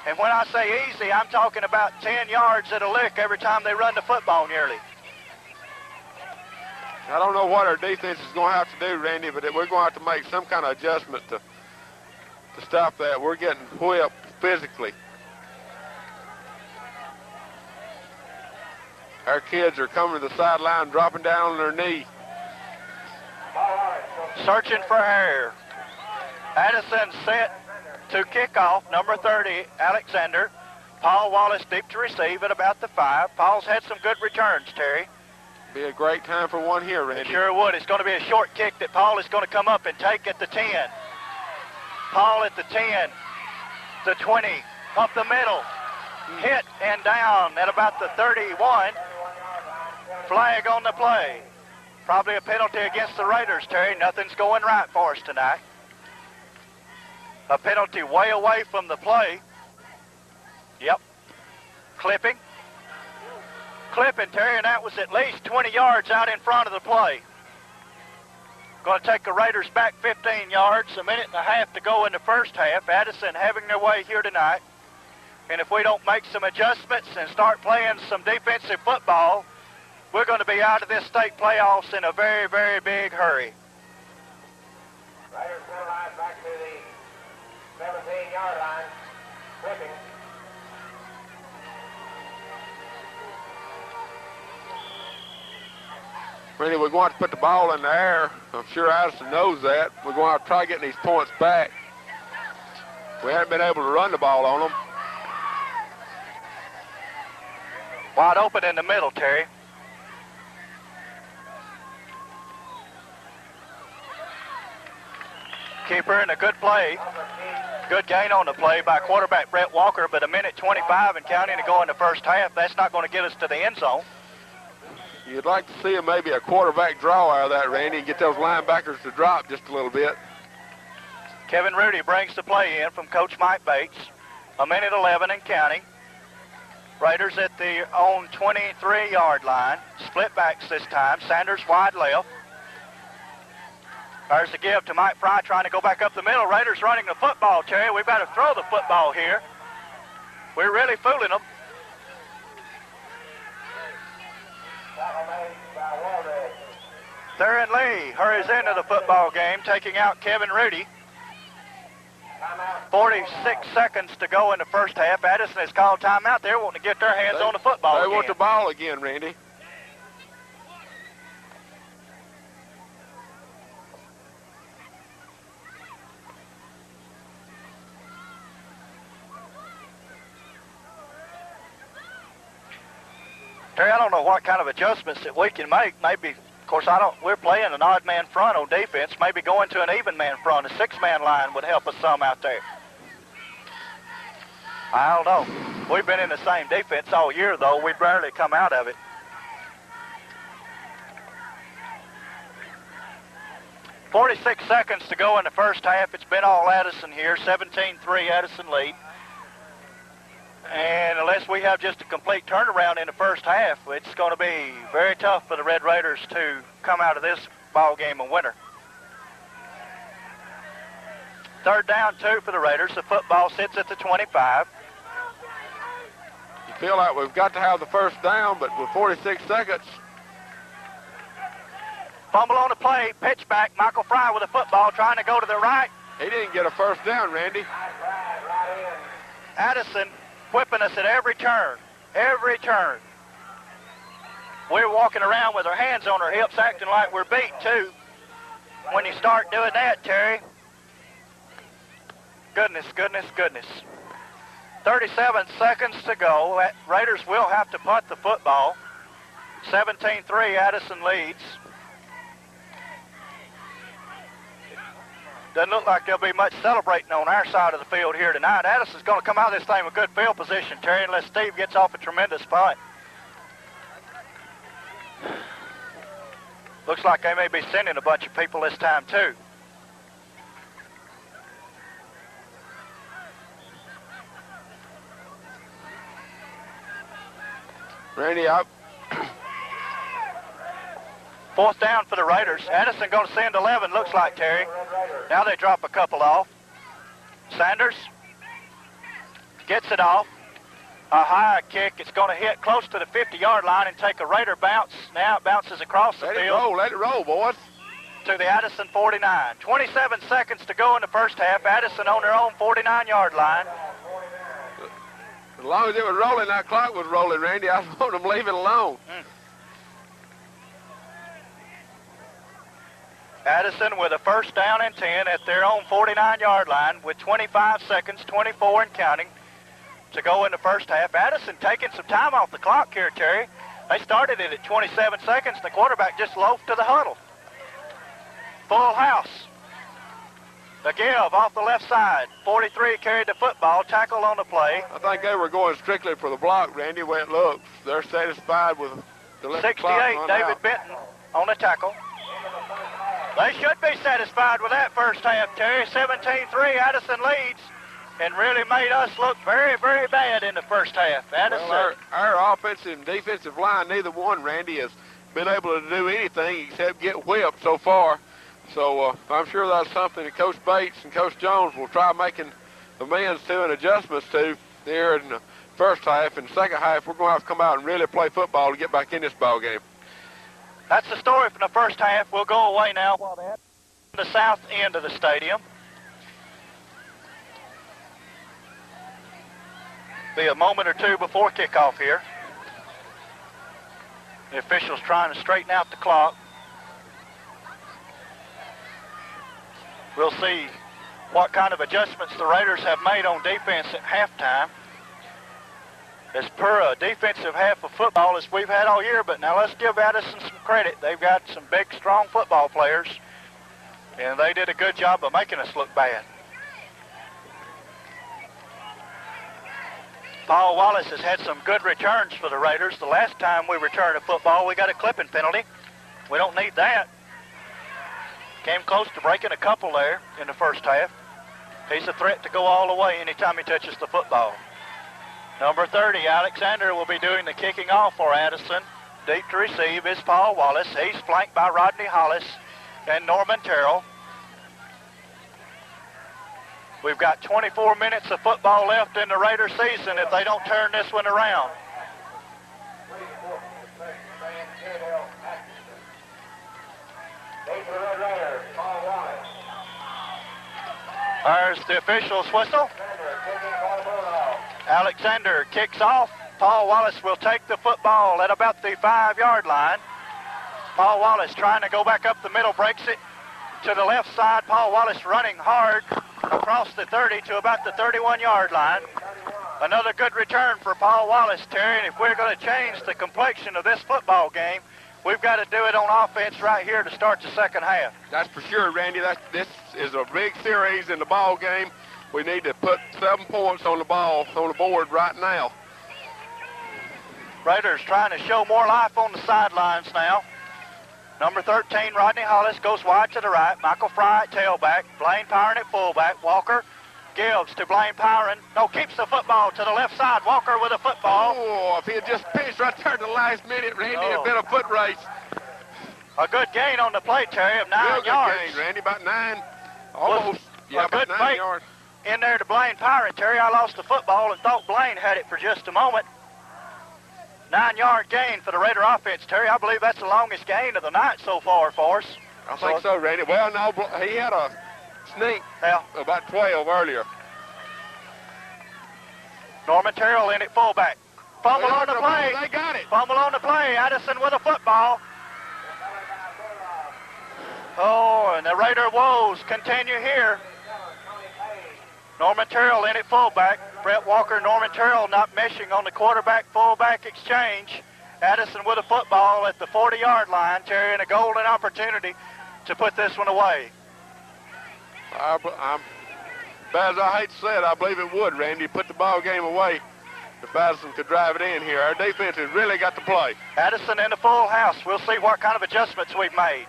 And when I say easy, I'm talking about 10 yards at a lick every time they run the football nearly. I don't know what our defense is going to have to do, Randy, but we're going to have to make some kind of adjustment to stop that. We're getting whipped physically. Our kids are coming to the sideline, dropping down on their knee. Searching for air. Addison set to kick off, number 30, Alexander. Paul Wallace deep to receive at about the 5. Paul's had some good returns, Terry. Be a great time for one here, Randy. It sure would. It's going to be a short kick that Paul is going to come up and take at the 10. Paul at the 10, the 20, up the middle, hit and down at about the 31. Flag on the play. Probably a penalty against the Raiders, Terry. Nothing's going right for us tonight. A penalty way away from the play. Yep. Clipping, Terry, and that was at least 20 yards out in front of the play. Going to take the Raiders back 15 yards, 1.5 minutes to go in the first half. Addison having their way here tonight. And if we don't make some adjustments and start playing some defensive football, we're going to be out of this state playoffs in a very, very big hurry. Raiders center line back to the 17-yard line. Flipping. Randy, we're going to put the ball in the air. I'm sure Addison knows that. We're going to try getting these points back. We haven't been able to run the ball on them. Wide open in the middle, Terry. Keeper in a good play. Good gain on the play by quarterback Brett Walker, but a minute 25 and counting to go in the first half. That's not going to get us to the end zone. You'd like to see maybe a quarterback draw out of that, Randy, and get those linebackers to drop just a little bit. Kevin Rudy brings the play in from Coach Mike Bates. A minute 11 and counting. Raiders at the own 23-yard line. Split backs this time. Sanders wide left. There's the give to Mike Fry trying to go back up the middle. Raiders running the football, Terry. We better throw the football here. We're really fooling them. Theron Lee hurries into the football game, taking out Kevin Rudy. 46 seconds to go in the first half. Addison has called timeout. They're wanting to get their hands on the football again. They want the ball again, Randy. Terry, I don't know what kind of adjustments that we can make. Maybe, of course, we're playing an odd man front on defense. Maybe going to an even man front, a 6-man line would help us some out there. I don't know. We've been in the same defense all year, though. We barely come out of it. .46 seconds to go in the first half. It's been all Addison here. 17-3 Addison lead. And unless we have just a complete turnaround in the first half, it's going to be very tough for the Red Raiders to come out of this ball game a winner. Third down, 2 for the Raiders. The football sits at the 25. You feel like we've got to have the first down, but with 46 seconds. Fumble on the play, pitch back. Michael Fry with the football, trying to go to the right. He didn't get a first down, Randy. Addison whipping us at every turn, every turn. We're walking around with our hands on our hips, acting like we're beat, too. When you start doing that, Terry, goodness, goodness, goodness. 37 seconds to go. Raiders will have to punt the football. 17-3, Addison leads. Doesn't look like there'll be much celebrating on our side of the field here tonight. Addison's going to come out of this thing with good field position, Terry, unless Steve gets off a tremendous punt. Looks like they may be sending a bunch of people this time, too. Randy, up. Fourth down for the Raiders. Addison going to send 11, looks like, Terry. Now they drop a couple off. Sanders gets it off. A high kick. It's going to hit close to the 50-yard line and take a Raider bounce. Now it bounces across the field. Let it roll, boys. To the Addison 49. 27 seconds to go in the first half. Addison on their own 49-yard line. As long as it was rolling, that clock was rolling, Randy. I told them leave it alone. Addison with a first down and 10 at their own 49-yard line with 25 seconds, 24 and counting to go in the first half. Addison taking some time off the clock here, Terry. They started it at 27 seconds. The quarterback just loafed to the huddle. Full house. The give off the left side. 43 carried the football, tackle on the play. I think they were going strictly for the block, Randy, the way it looks. They're satisfied with the left 68, David Benton on the tackle. They should be satisfied with that first half, Terry. 17-3, Addison leads, and really made us look very, very bad in the first half. Addison. Well, our offensive and defensive line, neither one, Randy, has been able to do anything except get whipped so far. So I'm sure that's something that Coach Bates and Coach Jones will try making amends to and adjustments to. there in the first half. In the second half, we're going to have to come out and really play football to get back in this ball game. That's the story from the first half. We'll go away now while they're at the south end of the stadium. Be a moment or two before kickoff here. The officials trying to straighten out the clock. We'll see what kind of adjustments the Raiders have made on defense at halftime. As per a defensive half of football as we've had all year, but now let's give Addison some credit. They've got some big, strong football players, and they did a good job of making us look bad. Paul Wallace has had some good returns for the Raiders. The last time we returned a football, we got a clipping penalty. We don't need that. Came close to breaking a couple there in the first half. He's a threat to go all the way anytime he touches the football. Number 30, Alexander, will be doing the kicking off for Addison. Deep to receive is Paul Wallace. He's flanked by Rodney Hollis and Norman Terrell. We've got 24 minutes of football left in the Raider season if they don't turn this one around. There's the official's whistle. Alexander kicks off. Paul Wallace will take the football at about the 5-yard line. Paul Wallace trying to go back up the middle, breaks it to the left side. Paul Wallace running hard across the 30 to about the 31-yard line. Another good return for Paul Wallace, Terry, and if we're going to change the complexion of this football game, we've got to do it on offense right here to start the second half. That's for sure, Randy. This is a big series in the ball game. We need to put 7 points on the board right now. Raiders trying to show more life on the sidelines now. Number 13, Rodney Hollis, goes wide to the right. Michael Fry at tailback. Blaine Pyron at fullback. Walker gives to Blaine Pyron. No, keeps the football to the left side. Walker with a football. Oh, if he had just pitched right there at the last minute, Randy, it'd been a foot race. A good gain on the play, Terry, of 9 yards. Good gain, Randy, about 9. Almost. Yeah, about 9 yards. In there to Blaine Pyron, Terry. I lost the football and thought Blaine had it for just a moment. 9-yard gain for the Raider offense, Terry. I believe that's the longest gain of the night so far for us. I think so, Randy. Well, no, he had a sneak about 12 earlier. Norman Terrell in at fullback. Fumble on the play. They got it. Fumble on the play. Addison with a football. Oh, and the Raider woes continue here. Norman Terrell in at fullback. Brett Walker, Norman Terrell not meshing on the quarterback-fullback exchange. Addison with a football at the 40-yard line, Terry, and a golden opportunity to put this one away. Bad as I hate to say it, I believe it would, Randy. Put the ball game away if Addison could drive it in here. Our defense has really got to play. Addison in the full house. We'll see what kind of adjustments we've made.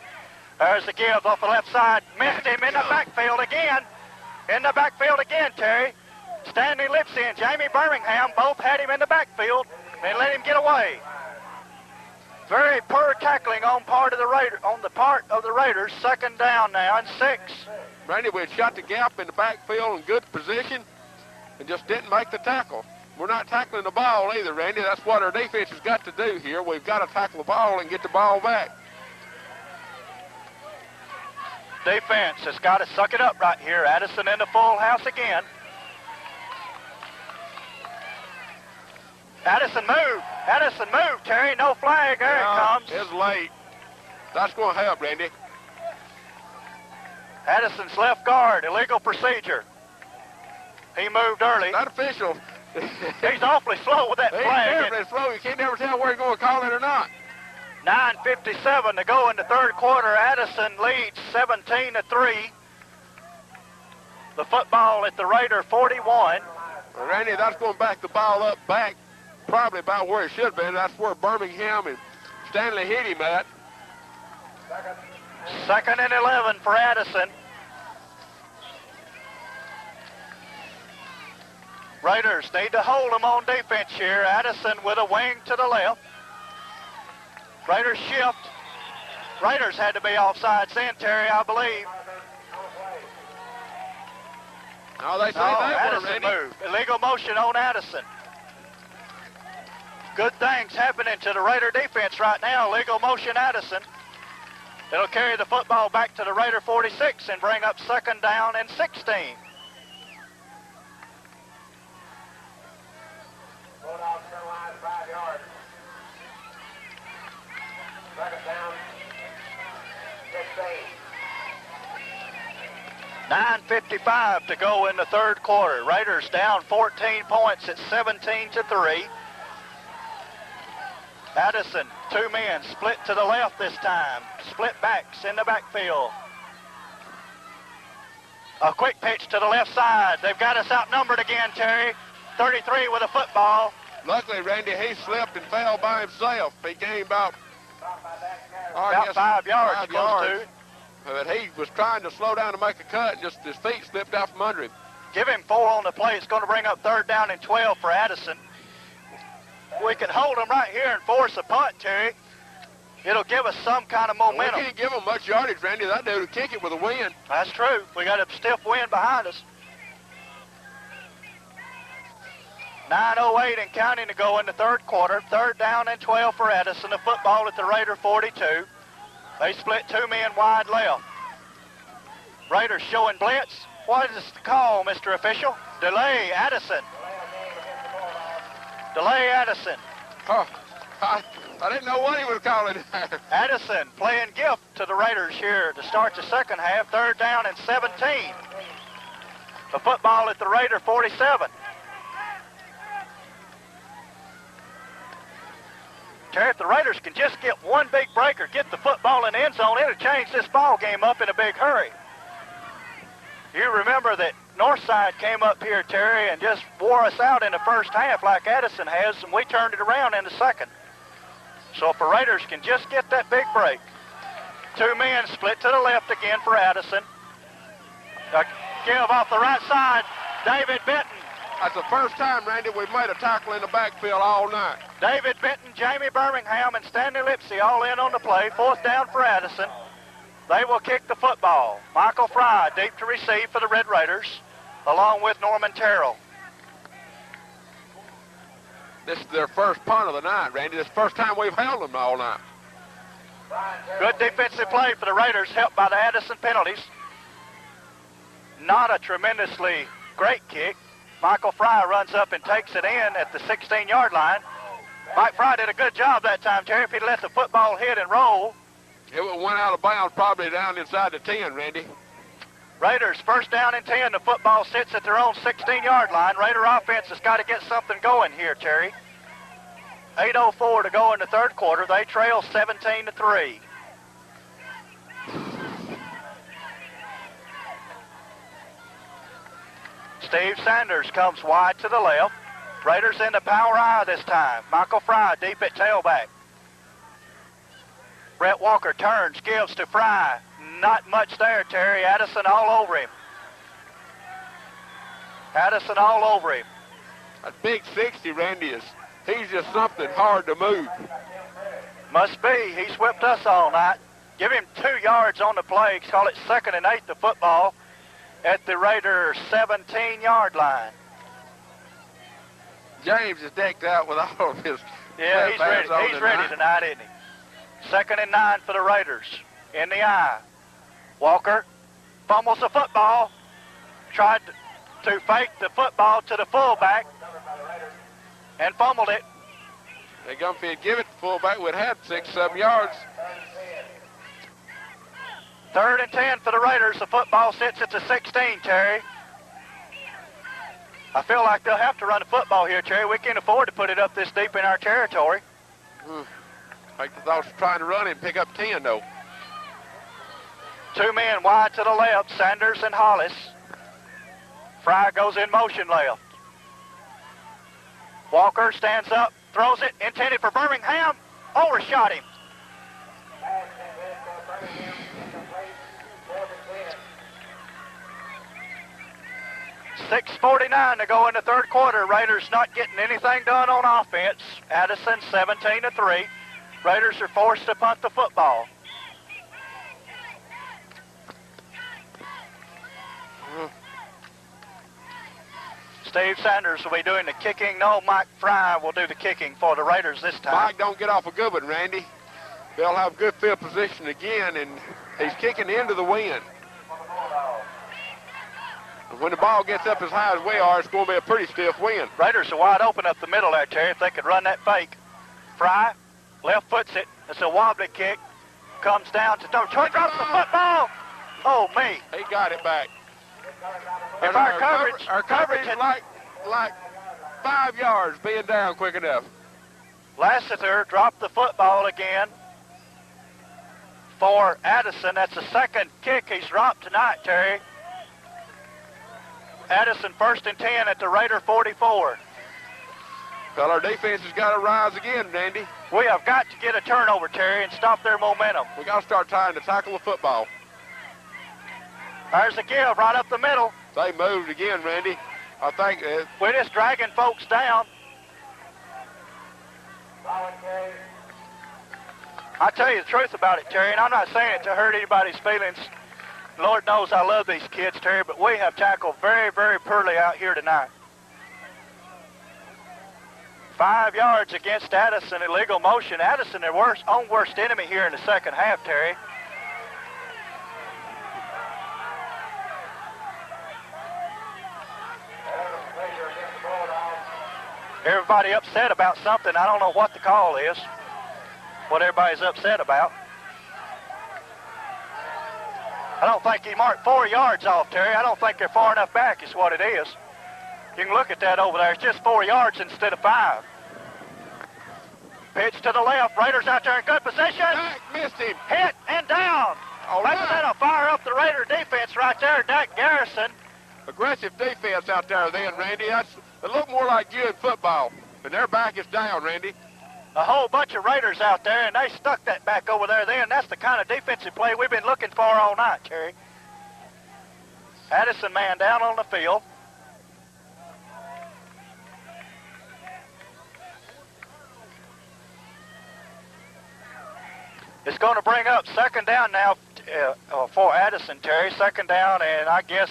There's the give off the left side. Missed him in the backfield again. In the backfield again, Terry. Stanley Lipsy and Jamie Birmingham both had him in the backfield and let him get away. Very poor tackling on the part of the Raiders. Second down now and 6. Randy, we had shot the gap in the backfield in good position and just didn't make the tackle. We're not tackling the ball either, Randy. That's what our defense has got to do here. We've got to tackle the ball and get the ball back. Defense has got to suck it up right here. Addison in the full house again. Addison moved, Terry. No flag. There it comes. It's late. That's going to help, Randy. Addison's left guard, illegal procedure. He moved early. That official. He's awfully slow with that flag. He's very slow. You can't never tell where he's going to call it or not. 9:57 to go in the third quarter. Addison leads 17-3. The football at the Raider 41. Well, Randy, that's going to back the ball up back probably about where it should have been. That's where Birmingham and Stanley hit him at. Second and 11 for Addison. Raiders need to hold them on defense here. Addison with a wing to the left. Raiders shift. Raiders had to be offsides then, Terry, I believe. Oh, they say No, they were, Addison Randy. moved. Illegal motion on Addison. Good things happening to the Raider defense right now. Illegal motion Addison. It'll carry the football back to the Raider 46 and bring up 2nd down and 16. Going off center line, 5 yards. 2nd down, 16. 9:55 to go in the 3rd quarter. Raiders down 14 points at 17-3. Addison, 2 men, split to the left this time. Split backs in the backfield. A quick pitch to the left side. They've got us outnumbered again, Terry. 33 with a football. Luckily, Randy, he slipped and fell by himself. He came about, About 5 yards, close to. But he was trying to slow down to make a cut, and just his feet slipped out from under him. Give him 4 on the play. It's going to bring up 3rd down and 12 for Addison. We can hold them right here and force a punt, Terry. It'll give us some kind of momentum. We can't give them much yardage, Randy. That dude will kick it with a wind. That's true. We got a stiff wind behind us. 9:08 and counting to go in the 3rd quarter. 3rd down and 12 for Addison. The football at the Raider 42. They split 2 men wide left. Raiders showing blitz. What is the call, Mr. Official? Delay Addison. Delay Addison. Oh, I didn't know what he was calling there. Addison playing gift to the Raiders here to start the 2nd half. 3rd down and 17. The football at the Raider 47. Terry, if the Raiders can just get one big breaker, get the football in the end zone, it'll change this ball game up in a big hurry. You remember that Northside came up here, Terry, and just wore us out in the 1st half like Addison has, and we turned it around in the 2nd. So if the Raiders can just get that big break. 2 men split to the left again for Addison. A give off the right side, David Benton. That's the first time, Randy, we've made a tackle in the backfield all night. David Benton, Jamie Birmingham, and Stanley Lipsy all in on the play. 4th down for Addison. They will kick the football. Michael Fry deep to receive for the Red Raiders, along with Norman Terrell. This is their first punt of the night, Randy. This is the first time we've held them all night. Good defensive play for the Raiders, helped by the Addison penalties. Not a tremendously great kick. Michael Fry runs up and takes it in at the 16-yard line. Mike Fry did a good job that time, Terry. If he'd let the football hit and roll. It went out of bounds probably down inside the 10, Randy. Raiders 1st down and 10. The football sits at their own 16-yard line. Raider offense has got to get something going here, Terry. 8:04 to go in the 3rd quarter. They trail 17-3. Steve Sanders comes wide to the left. Raiders in the power I this time. Michael Fry deep at tailback. Brett Walker turns, gives to Fry. Not much there, Terry. Addison all over him. Addison all over him. That big 60, Randy, he's just something hard to move. Must be. He's whipped us all night. Give him 2 yards on the play. Call it 2nd and 8 the football at the Raider 17-yard line. James is decked out with all of his. Yeah, he's ready. He's ready tonight, isn't he? 2nd and 9 for the Raiders. In the eye. Walker fumbles the football. Tried to fake the football to the fullback and fumbled it. They if he'd give it to fullback, we'd have 6-7 yards. 3rd and 10 for the Raiders. The football sits at the 16, Terry. I feel like they'll have to run the football here, Terry. We can't afford to put it up this deep in our territory. I thought was trying to run and pick up 10, though. 2 men wide to the left, Sanders and Hollis. Fry goes in motion left. Walker stands up, throws it, intended for Birmingham. Overshot him. 6:49 to go in the 3rd quarter. Raiders not getting anything done on offense. Addison 17-3. Raiders are forced to punt the football. Steve Sanders will be doing the kicking. No, Mike Fry will do the kicking for the Raiders this time. Mike don't get off a good one, Randy. They'll have good field position again, and he's kicking into the wind. When the ball gets up as high as we are, it's going to be a pretty stiff wind. Raiders are wide open up the middle there, Terry, if they could run that fake. Fry, left foots it. It's a wobbly kick. Comes down to Troy, drops the football. Oh, me. He got it back. If our coverage is like 5 yards being down quick enough. Lassiter dropped the football again for Addison. That's the second kick he's dropped tonight, Terry. Addison 1st and 10 at the Raider 44. Well, our defense has got to rise again, Randy. We have got to get a turnover, Terry, and stop their momentum. We got to start trying to tackle the football. There's a give right up the middle. They moved again, Randy. I think we're just dragging folks down. I tell you the truth about it, Terry, and I'm not saying it to hurt anybody's feelings. Lord knows I love these kids, Terry, but we have tackled very, very poorly out here tonight. 5 yards against Addison, illegal motion. Addison, their own worst enemy here in the second half, Terry. Everybody upset about something. I don't know what the call is, what everybody's upset about. I don't think he marked 4 yards off, Terry. I don't think they're far enough back is what it is. You can look at that over there. It's just 4 yards instead of 5. Pitch to the left. Raiders out there in good position. Dak missed him. Hit and down. All Maybe right. that'll fire up the Raider defense right there. Dak Garrison. Aggressive defense out there then, Randy. It looked more like you in football. And their back is down, Randy. A whole bunch of Raiders out there, and they stuck that back over there then. That's the kind of defensive play we've been looking for all night, Terry. Addison man down on the field. It's going to bring up second down now for Addison, Terry. Second down, and I guess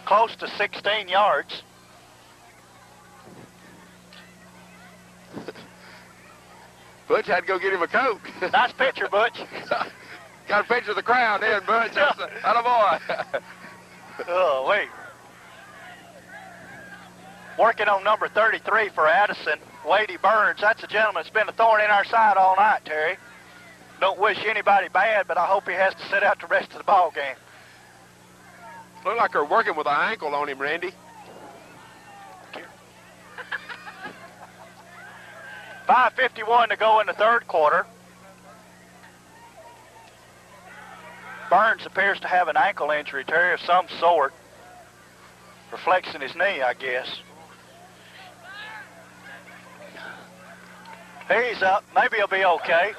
close to 16 yards. Butch had to go get him a coat. Nice picture, Butch. Got a picture of the crowd there, Butch. That's a boy. Oh, wait. Working on number 33 for Addison, Wadey Burns. That's a gentleman that's been a thorn in our side all night, Terry. Don't wish anybody bad, but I hope he has to sit out the rest of the ball game. Look like they're working with an ankle on him, Randy. 5:51 to go in the third quarter. Burns appears to have an ankle injury, Terry, of some sort. Reflects in his knee, I guess. He's up. Maybe he'll be okay.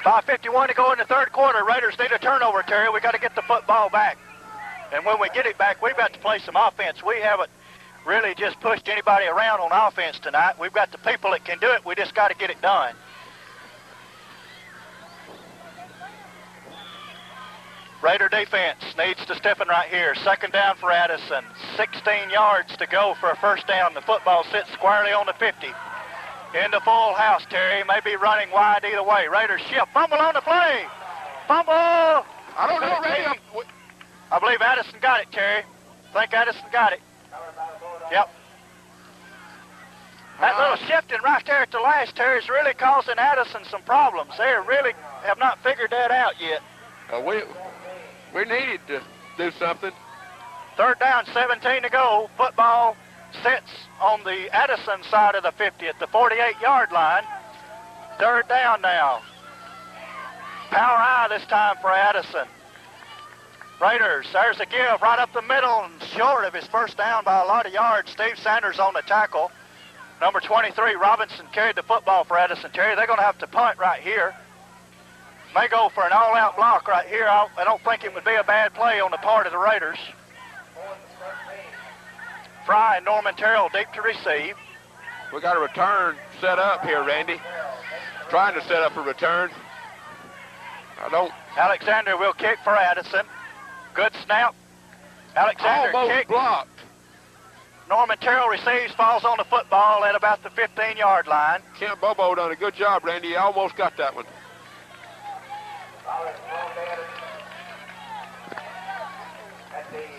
5:51 to go in the third quarter. Raiders need a turnover, Terry. We got to get the football back. And when we get it back, we've got to play some offense. We haven't really just pushed anybody around on offense tonight. We've got the people that can do it. We just got to get it done. Raider defense needs to step in right here. Second down for Addison. 16 yards to go for a first down. The football sits squarely on the 50. In the full house, Terry. Maybe running wide either way. Raiders shift. Fumble on the play. Fumble. I don't know, Randy. I believe Addison got it, Terry. I think Addison got it. Yep. That little shifting right there at the last, Terry, is really causing Addison some problems. They really have not figured that out yet. We needed to do something. Third down, 17 to go. Football sits on the Addison side of the 50 at the 48-yard line. Third down now. Power high this time for Addison. Raiders, there's a give right up the middle and short of his first down by a lot of yards. Steve Sanders on the tackle. Number 23, Robinson, carried the football for Addison. Terry, they're going to have to punt right here. May go for an all-out block right here. I don't think it would be a bad play on the part of the Raiders. Fry and Norman Terrell deep to receive. We got a return set up here, Randy. Trying to set up a return. Alexander will kick for Addison. Good snap. Alexander Almost kicked. blocked. Norman Terrell receives, falls on the football at about the 15-yard line. Kent Bobo done a good job, Randy. He almost got that one.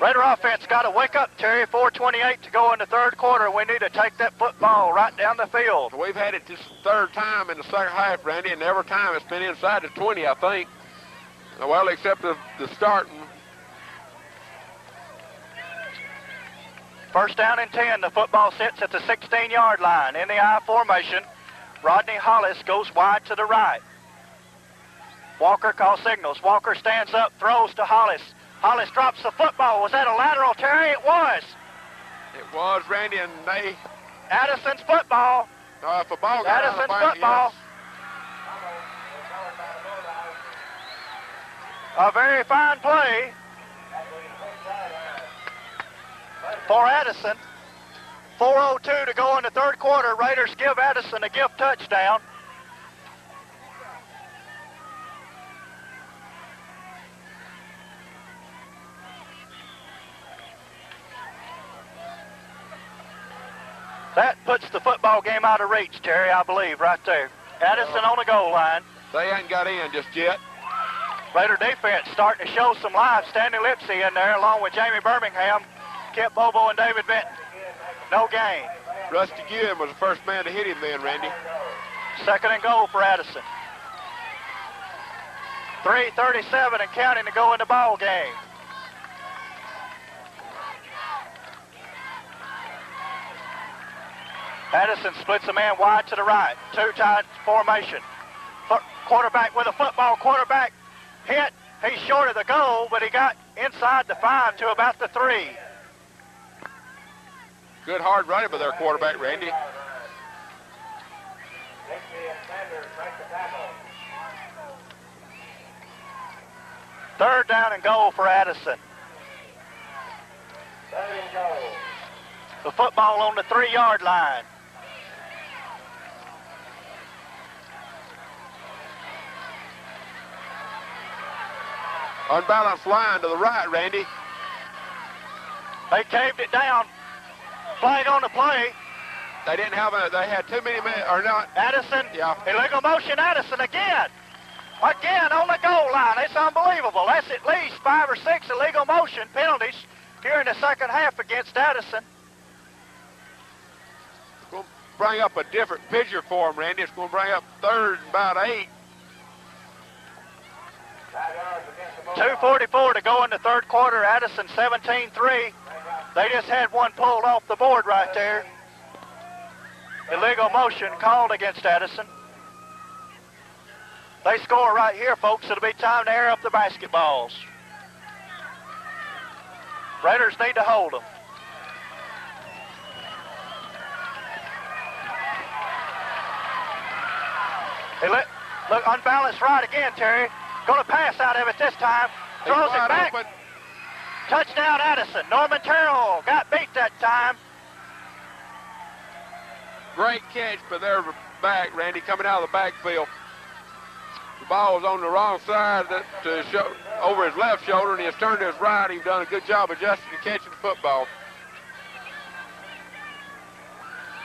Raider offense got to wake up, Terry. 4:28 to go in the third quarter. We need to take that football right down the field. We've had it this third time in the second half, Randy, and every time it's been inside the 20, I think. Well, except the starting. First down and 10. The football sits at the 16-yard line. In the I formation, Rodney Hollis goes wide to the right. Walker calls signals. Walker stands up, throws to Hollis. Hollis drops the football. Was that a lateral, Terry? It was. It was, Randy, and they... Addison's football. If a ball got Addison's out of bounds, football. A very fine play for Addison. 4:02 to go in the third quarter. Raiders give Addison a gift touchdown. That puts the football game out of reach, Terry, I believe, right there. Addison on the goal line. They ain't got in just yet. Raider defense starting to show some life. Stanley Lipsy in there along with Jamie Birmingham, Kip Bobo, and David Benton. No gain. Rusty Gewin was the first man to hit him then, Randy. Second and goal for Addison. 3:37 and counting to go in the ball game. Addison splits a man wide to the right. Two-tight formation. Quarterback with a football. Quarterback hit. He's short of the goal, but he got inside the 5 to about the 3. Good hard running by their quarterback, Randy. Third down and goal for Addison. The football on the 3-yard line. Unbalanced line to the right, Randy. They caved it down. Flag on the play. They didn't have they had too many men, or not. Addison, Yeah. illegal motion, Addison again. Again on the goal line. It's unbelievable. That's at least 5 or 6 illegal motion penalties here in the second half against Addison. It's going to bring up a different picture for them, Randy. It's going to bring up third and about 8. 2:44 to go in the third quarter. Addison 17-3. They just had one pulled off the board right there. Illegal motion called against Addison. They score right here, folks. It'll be time to air up the basketballs. Raiders need to hold them. They look unbalanced right again, Terry. Going to pass out of it this time. Throws it back. Open. Touchdown, Addison. Norman Terrell got beat that time. Great catch by their back, Randy, coming out of the backfield. The ball was on the wrong side over his left shoulder, and he has turned to his right. He's done a good job adjusting and catching the football.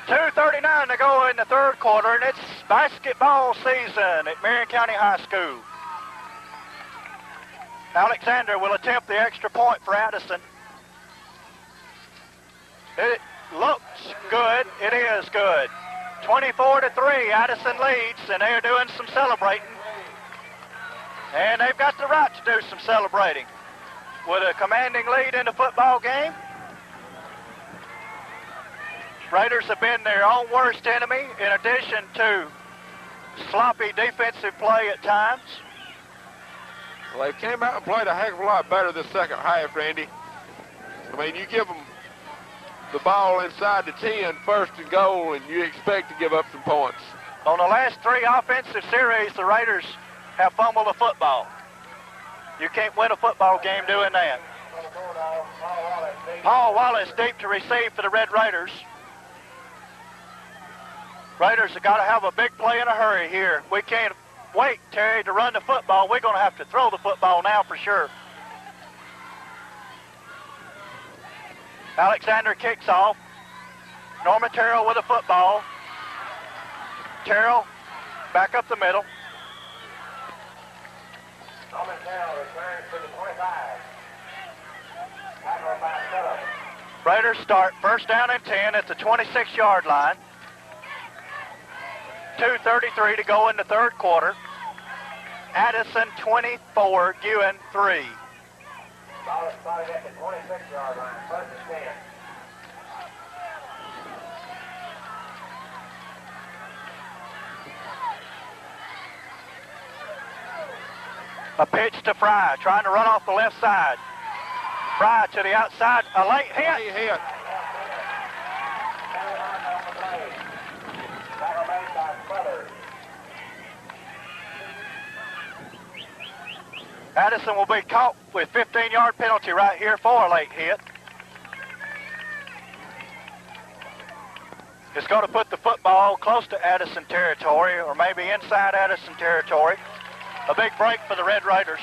2:39 to go in the third quarter, and it's basketball season at Marion County High School. Alexander will attempt the extra point for Addison. It looks good. It is good. 24-3, Addison leads, and they're doing some celebrating. And they've got the right to do some celebrating. With a commanding lead in the football game, Raiders have been their own worst enemy, in addition to sloppy defensive play at times. Well, they came out and played a heck of a lot better this second half, Randy. I mean, you give them the ball inside the 10, first and goal, and you expect to give up some points. On the last 3 offensive series, the Raiders have fumbled the football. You can't win a football game doing that. Paul Wallace deep to receive for the Red Raiders. Raiders have got to have a big play in a hurry here. We can't wait, Terry, to run the football. We're going to have to throw the football now for sure. Alexander kicks off. Norman Terrell with a football. Terrell back up the middle. Norman Terrell returns to the 25. Tackled by Phillips. Raiders start first down and 10 at the 26-yard line. 2:33 to go in the third quarter. Addison 24, Guin 3. Ball is spotted at the 26-yard line, first and 10. A pitch to Fry, trying to run off the left side. Fry to the outside, a late hit. Late hit. Tackle made by Smothers. Addison will be caught with 15-yard penalty right here for a late hit. It's going to put the football close to Addison territory, or maybe inside Addison territory. A big break for the Red Raiders.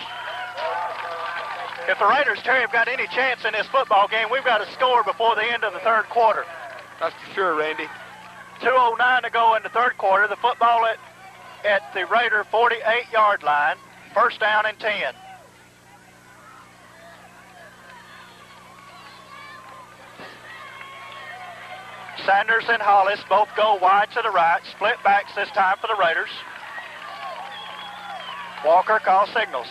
If the Raiders, Terry, have got any chance in this football game, we've got to score before the end of the third quarter. That's for sure, Randy. 2:09 to go in the third quarter. The football at the Raider 48-yard line. First down and 10. Sanders and Hollis both go wide to the right. Split backs this time for the Raiders. Walker calls signals.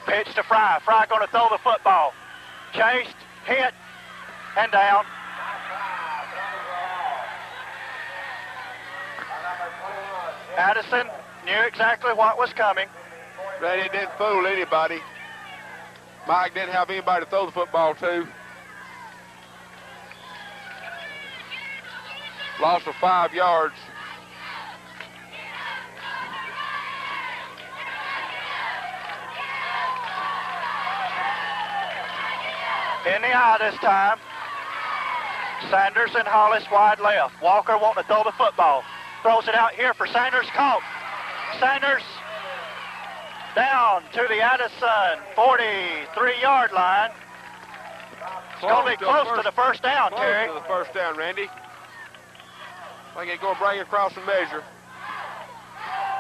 Pitch to Fry. Fry going to throw the football. Chased, hit, and down. Addison knew exactly what was coming. Randy didn't fool anybody. Mike didn't have anybody to throw the football to. Loss of 5 yards. In the eye this time. Sanders and Hollis wide left. Walker wanting to throw the football. Throws it out here for Sanders. Caught. Sanders down to the Addison 43-yard line. It's going to be close to the first down, Terry. Close to the first down, Randy. I think it's going to bring it across the measure.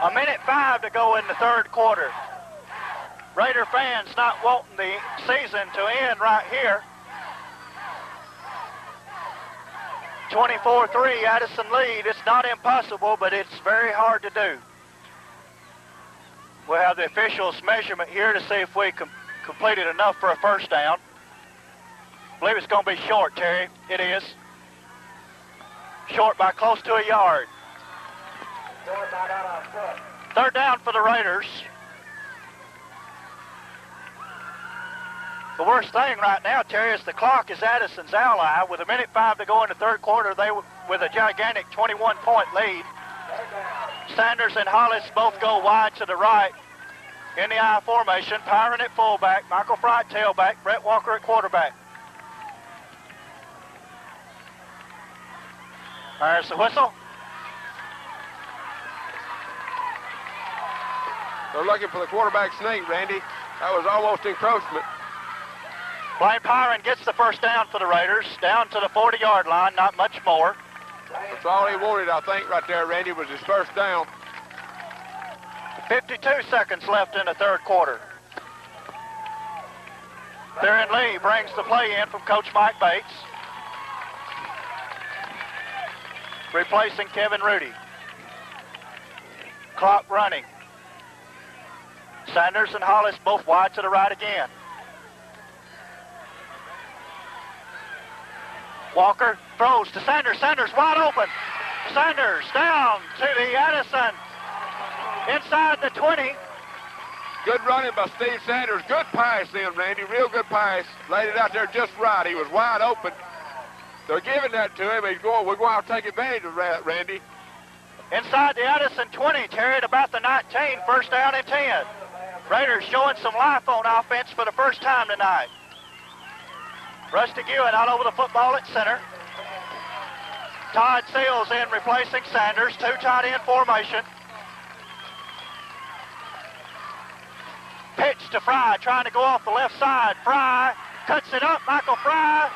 1:05 to go in the third quarter. Raider fans not wanting the season to end right here. 24-3, Addison lead. It's not impossible, but it's very hard to do. We'll have the officials' measurement here to see if we completed enough for a first down. I believe it's going to be short, Terry. It is. Short by close to a yard. Third down for the Raiders. The worst thing right now, Terry, is the clock is Addison's ally. With 1:05 to go in the third quarter, they with a gigantic 21-point lead. Sanders and Hollis both go wide to the right in the I formation. Pyron at fullback, Michael Fry at tailback, Brett Walker at quarterback. There's the whistle. They're looking for the quarterback sneak, Randy. That was almost encroachment. Blaine Pyron gets the first down for the Raiders, down to the 40-yard line, not much more. That's all he wanted, I think, right there, Randy, was his first down. 52 seconds left in the third quarter. Theron Lee brings the play in from Coach Mike Bates, replacing Kevin Rudy. Clock running. Sanders and Hollis both wide to the right again. Walker throws to Sanders. Sanders wide open. Sanders down to the Addison. Inside the 20. Good running by Steve Sanders. Good pass then, Randy. Real good pass. Laid it out there just right. He was wide open. They're giving that to him. We're going to take advantage of that, Randy. Inside the Addison 20, Terry, at about the 19. First down and 10. Raiders showing some life on offense for the first time tonight. Rusty Guin all over the football at center. Todd Seals in replacing Sanders. Two tight end formation. Pitch to Fry, trying to go off the left side. Fry cuts it up. Michael Fry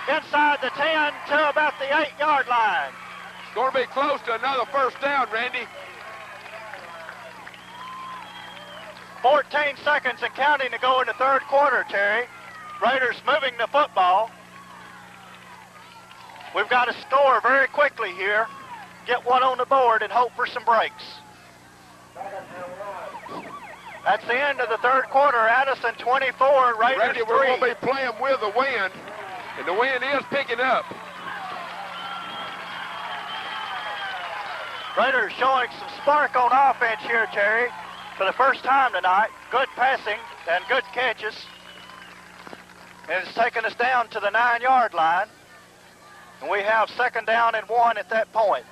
inside the 10 to about the 8-yard line. It's going to be close to another first down, Randy. 14 seconds and counting to go in the third quarter, Terry. Raiders moving the football. We've got to score very quickly here. Get one on the board and hope for some breaks. That's the end of the third quarter. Addison 24, Raiders Randy, 3. we're going to be playing with the wind, and the wind is picking up. Raiders showing some spark on offense here, Terry, for the first time tonight. Good passing and good catches. And it's taken us down to the 9-yard line. And we have second down and 1 at that point.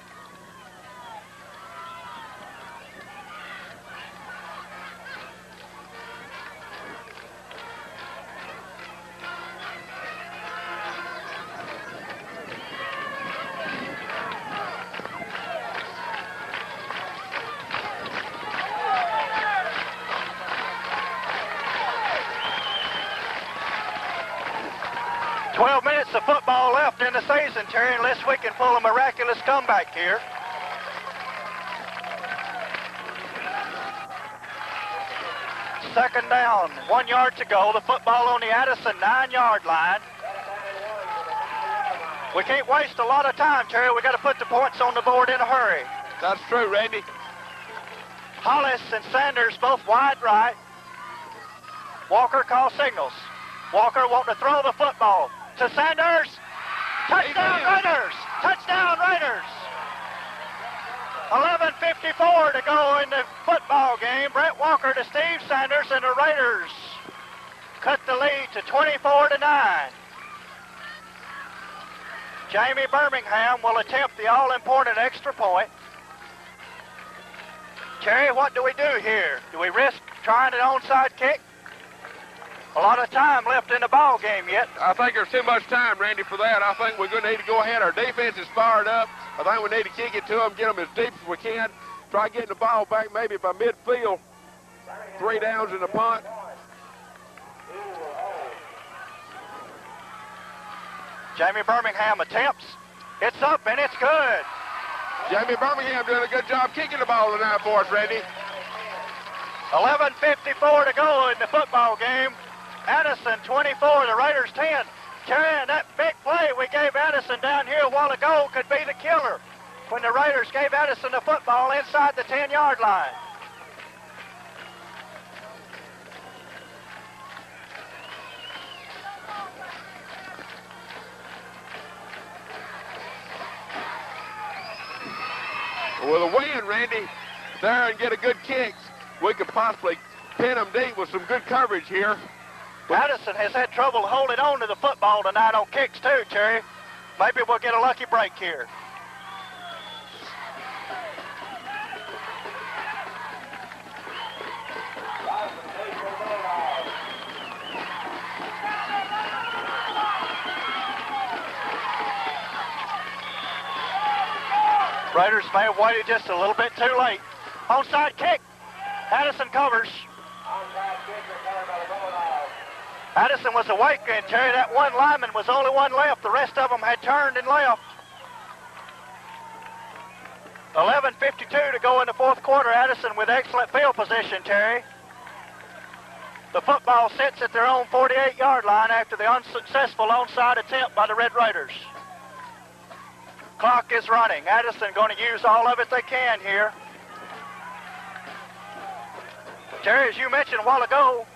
Minutes of football left in the season, Terry, unless we can pull a miraculous comeback here. Second down, 1 yard to go. The football on the Addison 9-yard line. We can't waste a lot of time, Terry. We got to put the points on the board in a hurry. That's true, Randy. Hollis and Sanders both wide right. Walker calls signals. Walker wanting to throw the football to Sanders. Touchdown, Raiders! Touchdown, Raiders! 11:54 to go in the football game. Brett Walker to Steve Sanders, and the Raiders cut the lead to 24-9. Jamie Birmingham will attempt the all-important extra point. Terry, what do we do here? Do we risk trying an onside kick? A lot of time left in the ball game yet. I think there's too much time, Randy, for that. I think we're going to need to go ahead. Our defense is fired up. I think we need to kick it to them, get them as deep as we can. Try getting the ball back maybe by midfield. 3 downs in the punt. Jamie Birmingham attempts. It's up and it's good. Jamie Birmingham doing a good job kicking the ball tonight for us, Randy. 11:54 to go in the football game. Addison 24, the Raiders 10. Terry, and that big play we gave Addison down here a while ago could be the killer when the Raiders gave Addison the football inside the 10-yard line. With a win, Randy, there and get a good kick, we could possibly pin them deep with some good coverage here. Addison has had trouble holding on to the football tonight on kicks too, Terry. Maybe we'll get a lucky break here. Raiders may have waited just a little bit too late. Onside kick. Addison covers. Addison was awake, and Terry, that one lineman was the only one left. The rest of them had turned and left. 11:52 to go in the fourth quarter. Addison with excellent field position, Terry. The football sits at their own 48-yard line after the unsuccessful onside attempt by the Red Raiders. Clock is running. Addison going to use all of it they can here. Terry, as you mentioned a while ago,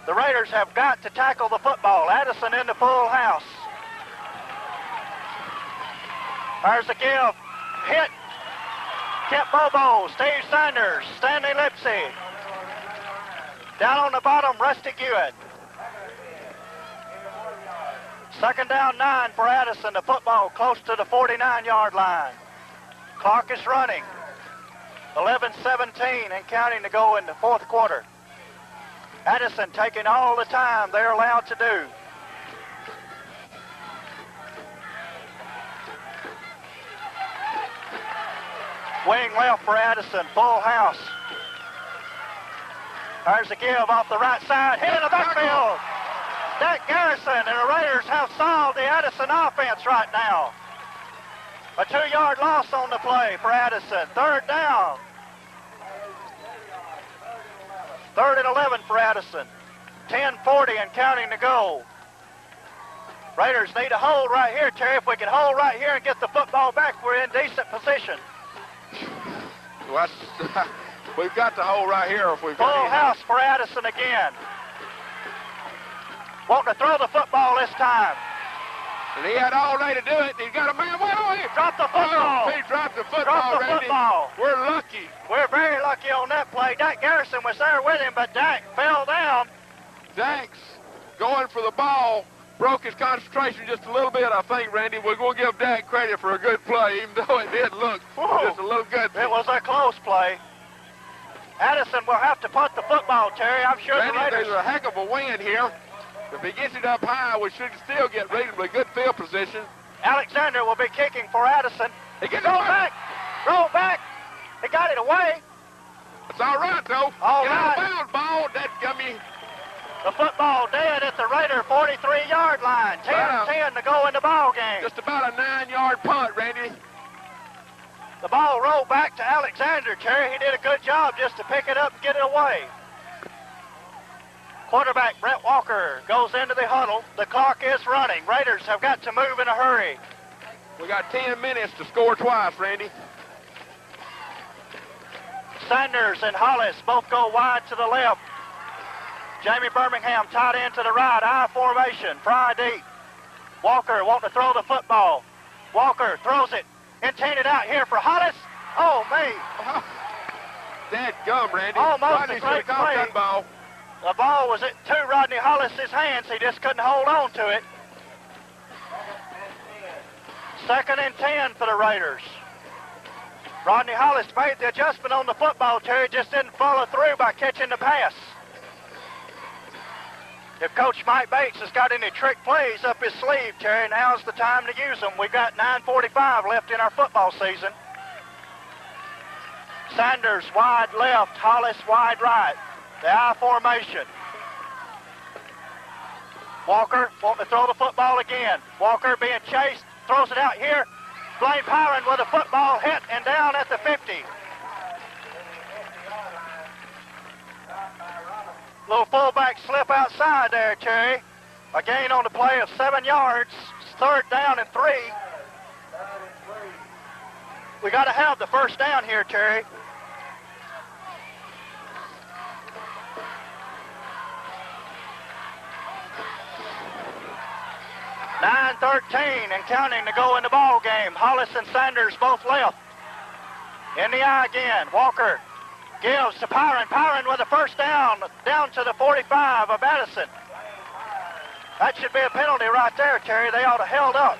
the Raiders have got to tackle the football. Addison in the full house. There's the give. Hit. Kent Bobo, Steve Sanders, Stanley Lipsy. Down on the bottom, Rusty Hewitt. Second down 9 for Addison. The football close to the 49-yard line. Clock is running. 11:17 and counting to go in the fourth quarter. Addison taking all the time they're allowed to do. Wing left for Addison, full house. There's the give off the right side, hit in the backfield. Dak Garrison and the Raiders have solved the Addison offense right now. A 2-yard loss on the play for Addison. Third down. 3rd and 11 for Addison. 10:40 and counting to go. Raiders need a hold right here, Terry. If we can hold right here and get the football back, we're in decent position. Well, we've got the hold right here. If we've got Full house for Addison again. Wanting to throw the football this time. And he had all day to do it. He's got a man wide on him. Drop the football. Oh, he dropped the football, Drop the Randy. football. We're lucky. We're very lucky on that play. Dak Garrison was there with him, but Dak fell down. Dak's going for the ball. Broke his concentration just a little bit, I think, Randy. We're going to give Dak credit for a good play, even though it did look just a little good. It was a close play. Addison will have to punt the football, Terry. I'm sure Randy, the Raiders... there's a heck of a wind here. If he gets it up high, we should still get reasonably good field position. Alexander will be kicking for Addison. He gets Roll it back. Roll back. He got it away. It's all right, though. All Get right. out of bounds, ball. That gummy. The football dead at the Raider 43-yard line. 10-10 to go in the ball game. Just about a 9-yard punt, Randy. The ball rolled back to Alexander, Terry. He did a good job just to pick it up and get it away. Quarterback Brett Walker goes into the huddle. The clock is running. Raiders have got to move in a hurry. We got 10 minutes to score twice, Randy. Sanders and Hollis both go wide to the left. Jamie Birmingham tight end to the right. I formation. Fry deep. Walker wanting to throw the football. Walker throws it. Intended out here for Hollis. Oh, me. Dead gum, Randy. Almost Rodney a should have great caught play. that ball. The ball was to Rodney Hollis's hands. He just couldn't hold on to it. 2nd and 10 for the Raiders. Rodney Hollis made the adjustment on the football, Terry, just didn't follow through by catching the pass. If Coach Mike Bates has got any trick plays up his sleeve, Terry, now's the time to use them. We've got 9:45 left in our football season. Sanders wide left, Hollis wide right. The I formation. Walker wanting to throw the football again. Walker being chased, throws it out here. Blaine Pyron with a football hit and down at the 50. Little fullback slip outside there, Terry. A gain on the play of 7 yards. 3rd down and 3. We got to have the first down here, Terry. .9:13 and counting to go in the ball game. Hollis and Sanders both left. In the eye again. Walker gives to Pyron. Pyron with a first down to the 45 of Addison. That should be a penalty right there, Terry. They ought to held up.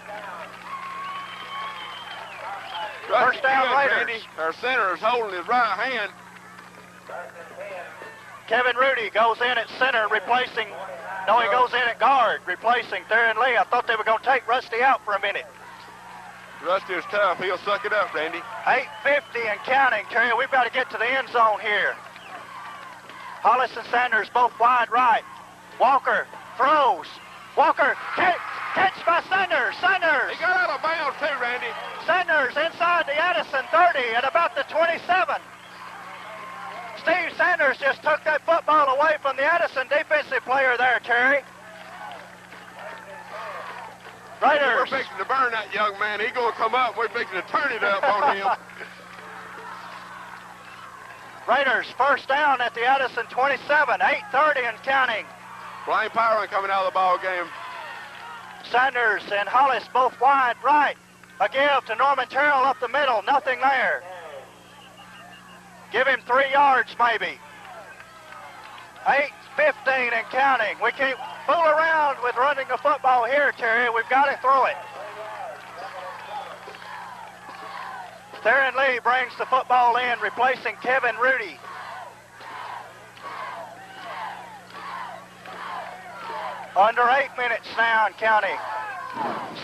First down, Raiders. Our center is holding his right hand. Kevin Rudy goes in at center, replacing... No, he goes in at guard, replacing Theron Lee. I thought they were going to take Rusty out for a minute. Rusty is tough. He'll suck it up, Randy. 8:50 and counting, Terry. We've got to get to the end zone here. Hollis and Sanders both wide right. Walker throws. Walker catch by Sanders. Sanders. He got out of bounds too, Randy. Sanders inside the Addison 30 at about the 27. Steve Sanders just took that football away from the Addison defensive player there, Terry. Raiders. We're fixing to burn that young man. He's going to come up. We're fixing to turn it up on him. Raiders first down at the Addison 27. 8:30 and counting. Blaine Pyron coming out of the ball game. Sanders and Hollis both wide right. A give to Norman Terrell up the middle. Nothing there. Give him 3 yards maybe. 8:15 and counting. We can't fool around with running the football here, Terry. We've got to throw it. Theron Lee brings the football in, replacing Kevin Rudy. Under 8 minutes now and counting.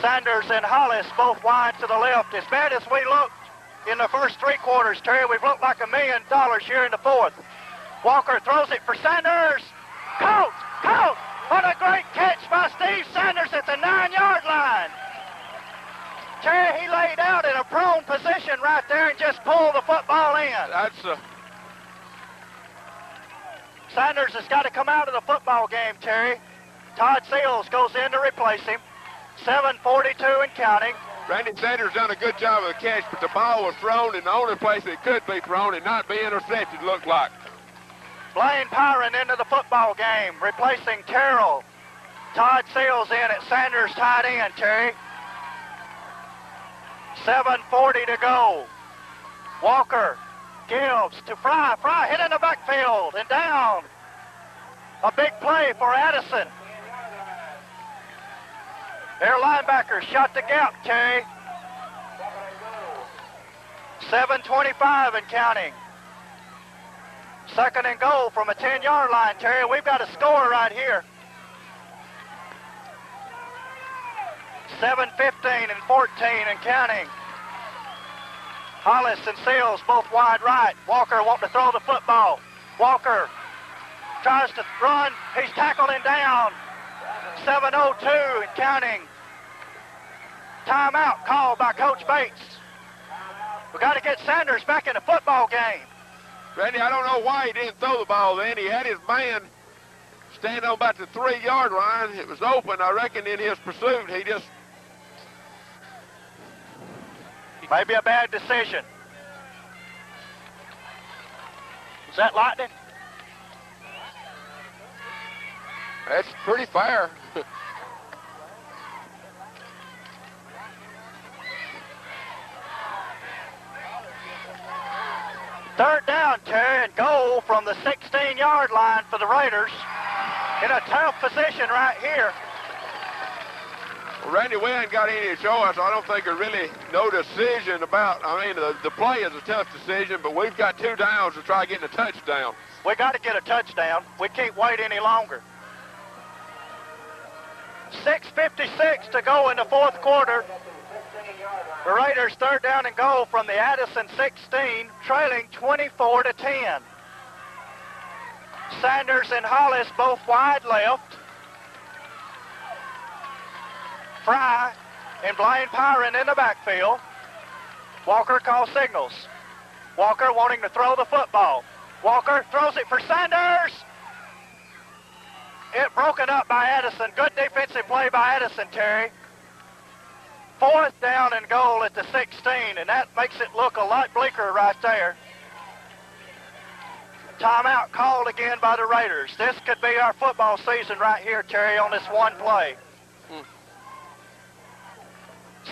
Sanders and Hollis both wide to the left. As bad as we looked in the first 3 quarters, Terry, we've looked like $1 million here in the 4th. Walker throws it for Sanders. Caught! What a great catch by Steve Sanders at the 9-yard line. Terry, he laid out in a prone position right there and just pulled the football in. Sanders has got to come out of the football game, Terry. Todd Seals goes in to replace him. 7:42 and counting. Randy Sanders done a good job of the catch, but the ball was thrown in the only place it could be thrown and not be intercepted, looked like. Blaine Pyron into the football game, replacing Terrell. Todd Seals in at Sanders tight end, Terry. 7:40 to go. Walker gives to Fry. Fry hit in the backfield and down. A big play for Addison. Their linebacker shot the gap, Terry. 7:25 and counting. Second and goal from a 10-yard line, Terry. We've got a score right here. 7:15 and 14 and counting. Hollis and Seals both wide right. Walker wanting to throw the football. Walker tries to run. He's tackled and down. 7:02 and counting. Timeout called by Coach Bates. We've got to get Sanders back in the football game. Randy, I don't know why he didn't throw the ball then. He had his man standing on about the 3-yard line. It was open. I reckon in his pursuit, he just... Maybe a bad decision. Is that lightning? That's pretty fair. Third down, Terry, and goal from the 16-yard line for the Raiders. In a tough position right here. Well, Randy, we ain't got any choice. I don't think there's really no decision about, the play is a tough decision, but we've got 2 downs to try getting a touchdown. We got to get a touchdown. We can't wait any longer. 6:56 to go in the fourth quarter. The Raiders third down and goal from the Addison 16, trailing 24-10. Sanders and Hollis both wide left. Fry and Blaine Pyron in the backfield. Walker calls signals. Walker wanting to throw the football. Walker throws it for Sanders. It broken up by Addison. Good defensive play by Addison, Terry. Fourth down and goal at the 16, and that makes it look a lot bleaker right there. Timeout called again by the Raiders. This could be our football season right here, Terry, on this one play.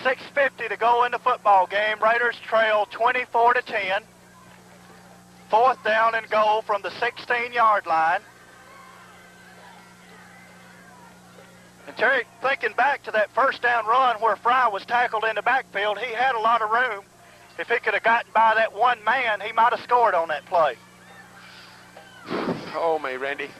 6:50 to go in the football game. Raiders trail 24-10. Fourth down and goal from the 16-yard line. And Terry, thinking back to that first down run where Fry was tackled in the backfield, he had a lot of room. If he could have gotten by that one man, he might have scored on that play. Oh, me, Randy.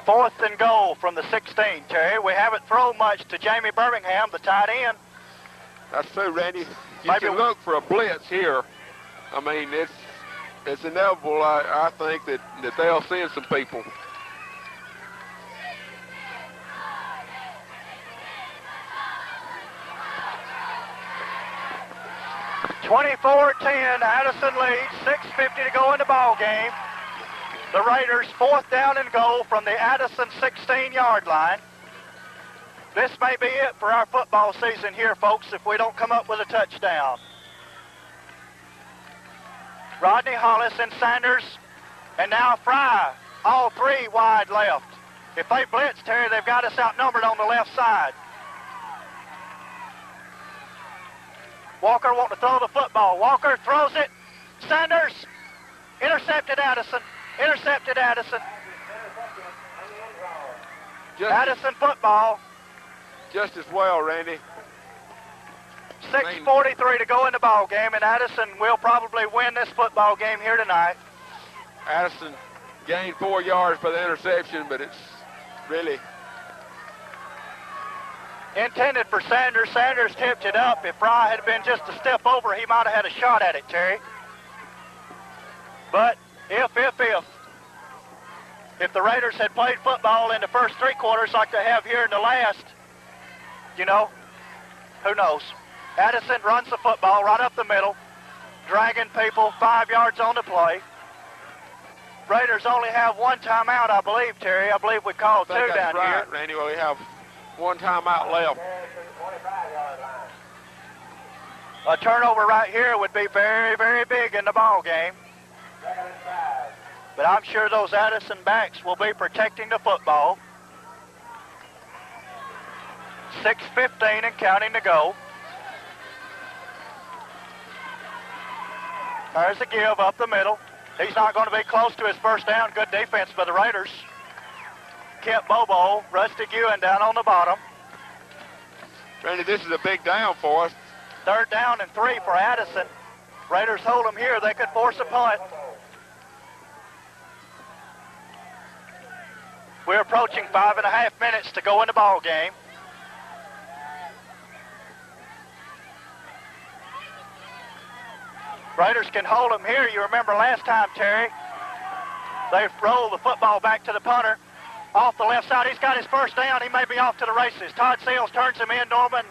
Fourth and goal from the 16, Terry. We haven't thrown much to Jamie Birmingham, the tight end. That's true, Randy. You can look for a blitz here. I mean, it's inevitable, I think, that they'll send some people. (24-10), Addison leads, 6:50 to go in the ball game. The Raiders fourth down and goal from the Addison 16-yard line. This may be it for our football season here, folks, if we don't come up with a touchdown. Rodney Hollis and Sanders, and now Fry, all three wide left. If they blitz, Terry, they've got us outnumbered on the left side. Walker wanting to throw the football. Walker throws it. Sanders intercepted Addison. Addison football. Just as well, Randy. 6:43 to go in the ball game, and Addison will probably win this football game here tonight. Addison gained 4 yards for the interception, but it's really intended for Sanders. Sanders tipped it up. If Fry had been just a step over, he might have had a shot at it, Terry. But if the Raiders had played football in the first 3 quarters like they have here in the last, you know, who knows? Addison runs the football right up the middle, dragging people 5 yards on the play. Raiders only have 1 timeout, I believe, Terry. I believe we called 2 down right, here. Randy. Well, we have 1 timeout left. A turnover right here would be very, very big in the ball game. But I'm sure those Addison backs will be protecting the football. 6:15 and counting to go. There's a give up the middle. He's not going to be close to his first down. Good defense by the Raiders. Kent Bobo, Rusty Ewan down on the bottom. Randy, this is a big down for us. 3rd down and 3 for Addison. Raiders hold them here. They could force a punt. We're approaching 5.5 minutes to go in the ball game. Raiders can hold them here. You remember last time, Terry, they rolled the football back to the punter. Off the left side, he's got his first down. He may be off to the races. Todd Seals turns him in. Norman,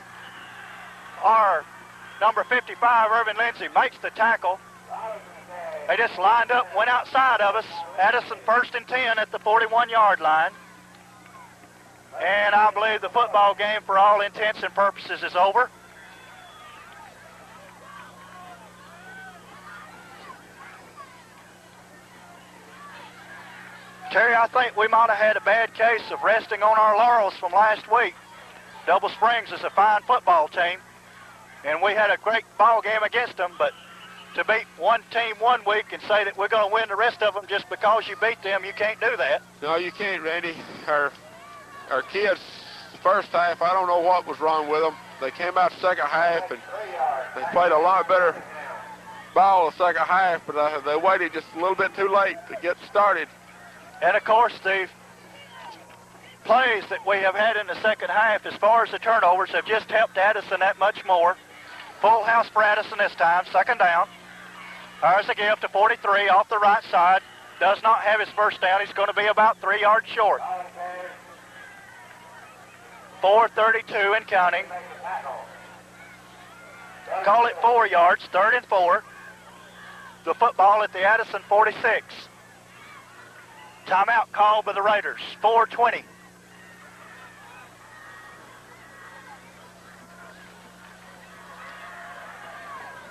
our number 55, Irvin Lindsay, makes the tackle. They just lined up, went outside of us. Addison 1st and 10 at the 41-yard line. And I believe the football game, for all intents and purposes, is over. Terry, I think we might have had a bad case of resting on our laurels from last week. Double Springs is a fine football team, and we had a great ball game against them, but to beat one team 1 week and say that we're going to win the rest of them just because you beat them, you can't do that. No, you can't, Randy. Our kids, first half, I don't know what was wrong with them. They came out second half, and they played a lot better ball the second half, but they waited just a little bit too late to get started. And, of course, the plays that we have had in the second half, as far as the turnovers, have just helped Addison that much more. Full house for Addison this time, 2nd down. There's a give to 43 off the right side. Does not have his first down. He's going to be about 3 yards short. 4:32 and counting. Call it 4 yards, 3rd and 4. The football at the Addison 46. Timeout called by the Raiders, 4:20.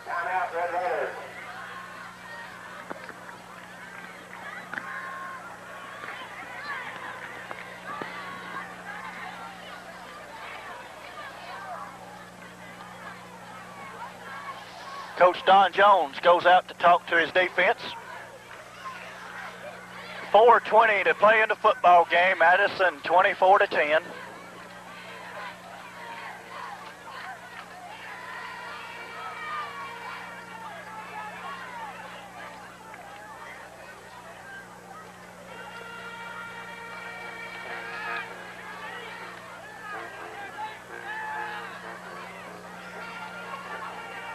Timeout, Red Raiders. Coach Don Jones goes out to talk to his defense. 4:20 to play in the football game. Addison 24-10.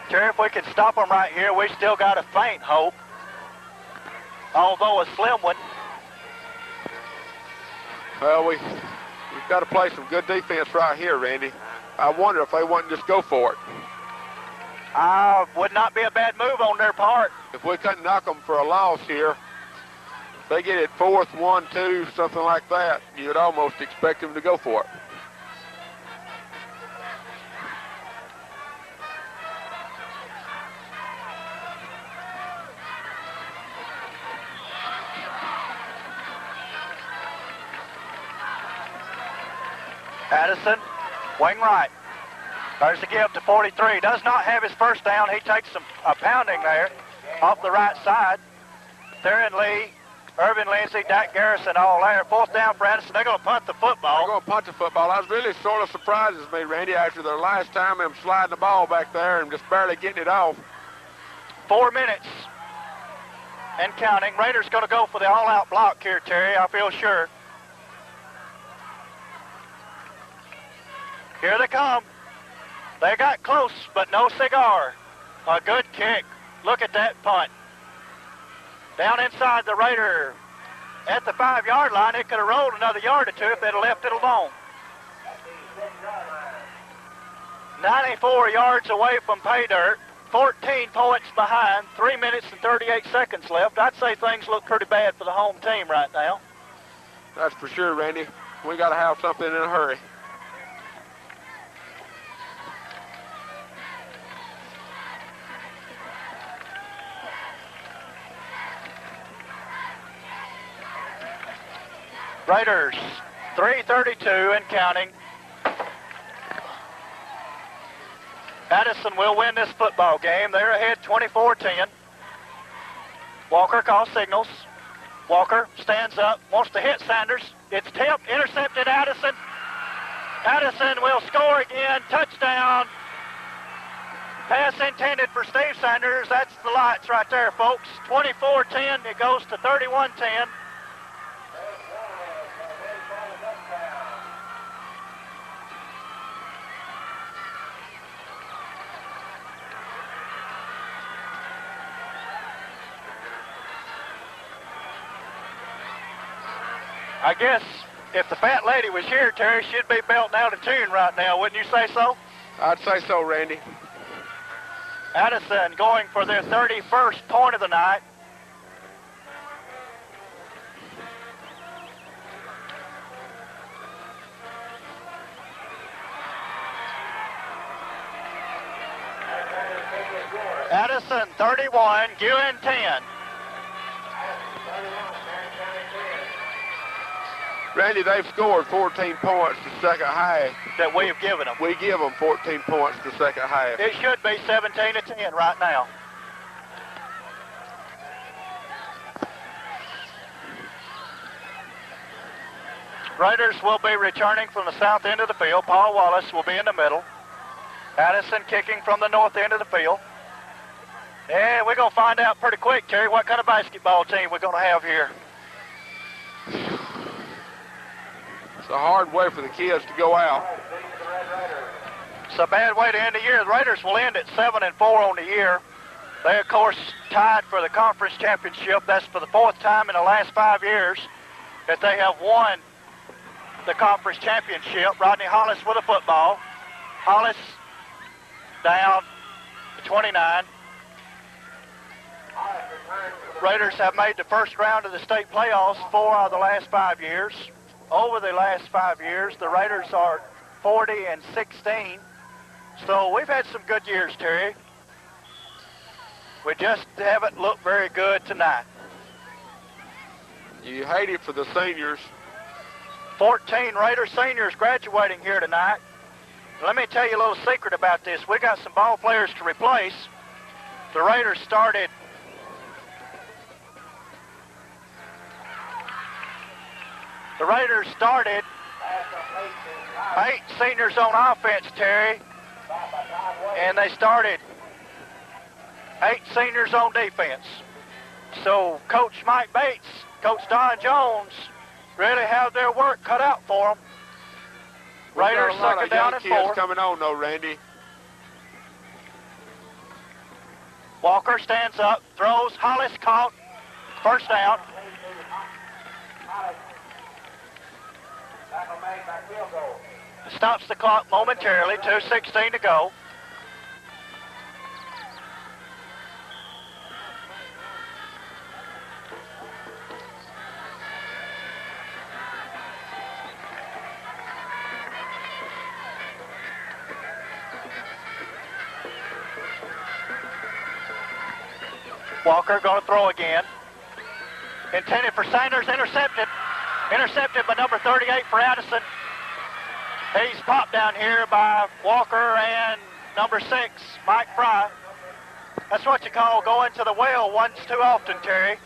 Terry, if we can stop them right here, we still got a faint hope, although a slim one. Well, we've got to play some good defense right here, Randy. I wonder if they wouldn't just go for it. Would not be a bad move on their part. If we couldn't knock them for a loss here, if they get it 4th, 1, 2, something like that, you'd almost expect them to go for it. Addison, wing right. There's the give to 43. Does not have his first down. He takes a pounding there off the right side. Theron Lee, Irvin Lindsay, Dak Garrison all there. 4th down for Addison. They're going to punt the football. They're going to punt the football. That really sort of surprises me, Randy, after their last time them sliding the ball back there and just barely getting it off. 4 minutes and counting. Raiders going to go for the all-out block here, Terry, I feel sure. Here they come. They got close, but no cigar. A good kick. Look at that punt. Down inside the Raider at the 5-yard line. It could have rolled another yard or two if they'd have left it alone. 94 yards away from pay dirt. 14 points behind. 3 minutes and 38 seconds left. I'd say things look pretty bad for the home team right now. That's for sure, Randy. We got to have something in a hurry. Raiders, 3:32 and counting. Addison will win this football game. They're ahead 24-10. Walker calls signals. Walker stands up, wants to hit Sanders. It's tipped, intercepted Addison. Addison will score again, touchdown. Pass intended for Steve Sanders. That's the lights right there, folks. 24-10, it goes to 31-10. I guess if the fat lady was here, Terry, she'd be belting out a tune right now, wouldn't you say so? I'd say so, Randy. Addison going for their 31st point of the night. Addison 31, Guin 10. Randy, they've scored 14 points the second half. That we have given them. We give them 14 points the second half. It should be 17-10 right now. Raiders will be returning from the south end of the field. Paul Wallace will be in the middle. Addison kicking from the north end of the field. And we're going to find out pretty quick, Terry, what kind of basketball team we're going to have here. It's a hard way for the kids to go out. It's a bad way to end the year. The Raiders will end at 7-4 on the year. They, of course, tied for the conference championship. That's for the 4th time in the last 5 years that they have won the conference championship. Rodney Hollis with a football. Hollis down to 29. Raiders have made the first round of the state playoffs 4 out of the last 5 years. Over the last 5 years, the Raiders are 40-16. So we've had some good years, Terry. We just haven't looked very good tonight. You hate it for the seniors. 14 Raider seniors graduating here tonight. Let me tell you a little secret about this. We got some ball players to replace. The Raiders started eight seniors on offense, Terry, and they started 8 seniors on defense. So Coach Mike Bates, Coach Don Jones really have their work cut out for them. Raiders second down and 4. Coming on, though, Randy. Walker stands up, throws, Hollis caught, first down. Stops the clock momentarily, 2:16 to go. Walker going to throw again. Intended for Sanders, intercepted. Intercepted by number 38 for Addison. He's popped down here by Walker and number 6, Mike Fry. That's what you call going to the well once too often, Terry.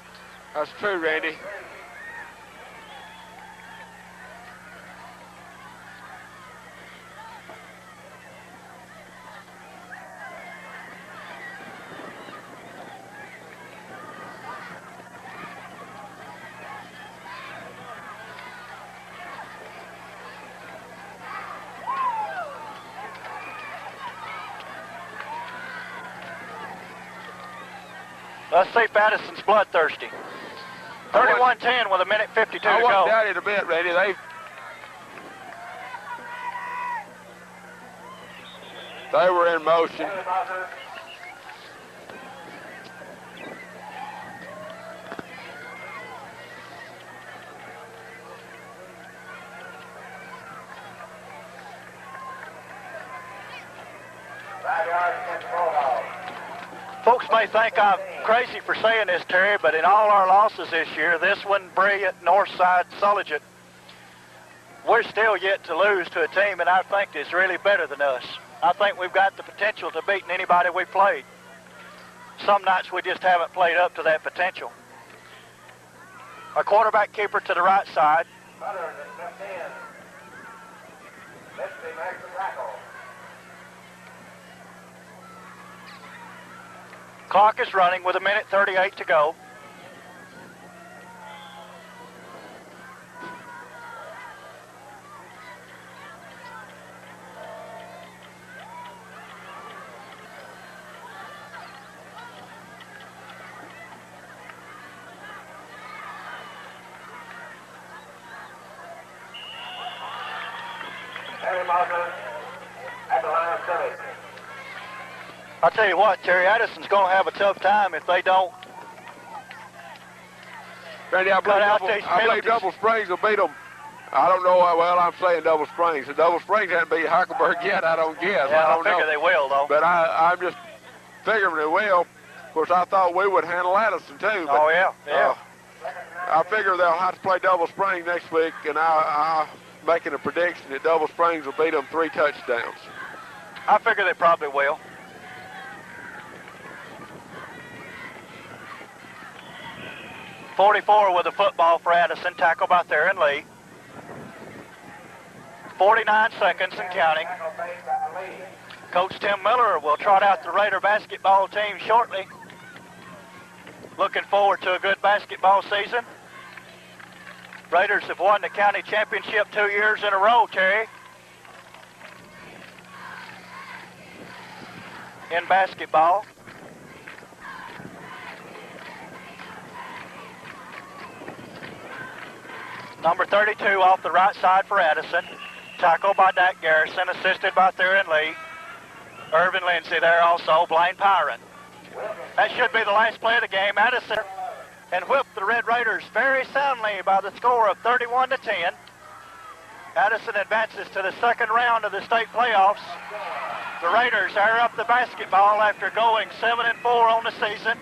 That's true, Randy. Let's see if Addison's bloodthirsty. 31-10 with 1:52 to go. I wouldn't doubt it a bit, Randy. They were in motion. Folks may think I'm crazy for saying this, Terry, but in all our losses this year, this one, Brilliant, Northside, Sulligent, we're still yet to lose to a team that I think is really better than us. I think we've got the potential to beat anybody we played. Some nights we just haven't played up to that potential. Our quarterback keeper to the right side. Clock is running with 1:38 to go. At the line of scrimmage. I'll tell you what, Terry, Addison's going to have a tough time if they don't. Randy, I believe Double Springs will beat them. I don't know. Well, I'm saying Double Springs. If Double Springs hasn't beat Huckleberg yet, I don't guess. Yeah, I don't figure know. they will, though. But I'm just figuring they will. Of course, I thought we would handle Addison, too. But, oh, yeah. I figure they'll have to play Double Springs next week, and I'm making a prediction that Double Springs will beat them 3 touchdowns. I figure they probably will. .44 with a football for Addison, tackled by Theron Lee. 49 seconds and counting. Coach Tim Miller will trot out the Raider basketball team shortly. Looking forward to a good basketball season. Raiders have won the county championship 2 years in a row, Terry. In basketball. Number 32 off the right side for Addison. Tackled by Dak Garrison, assisted by Theron Lee. Irvin Lindsay there also, Blaine Pyron. That should be the last play of the game. Addison and whipped the Red Raiders very soundly by the score of 31-10. Addison advances to the second round of the state playoffs. The Raiders air up the basketball after going 7-4 on the season.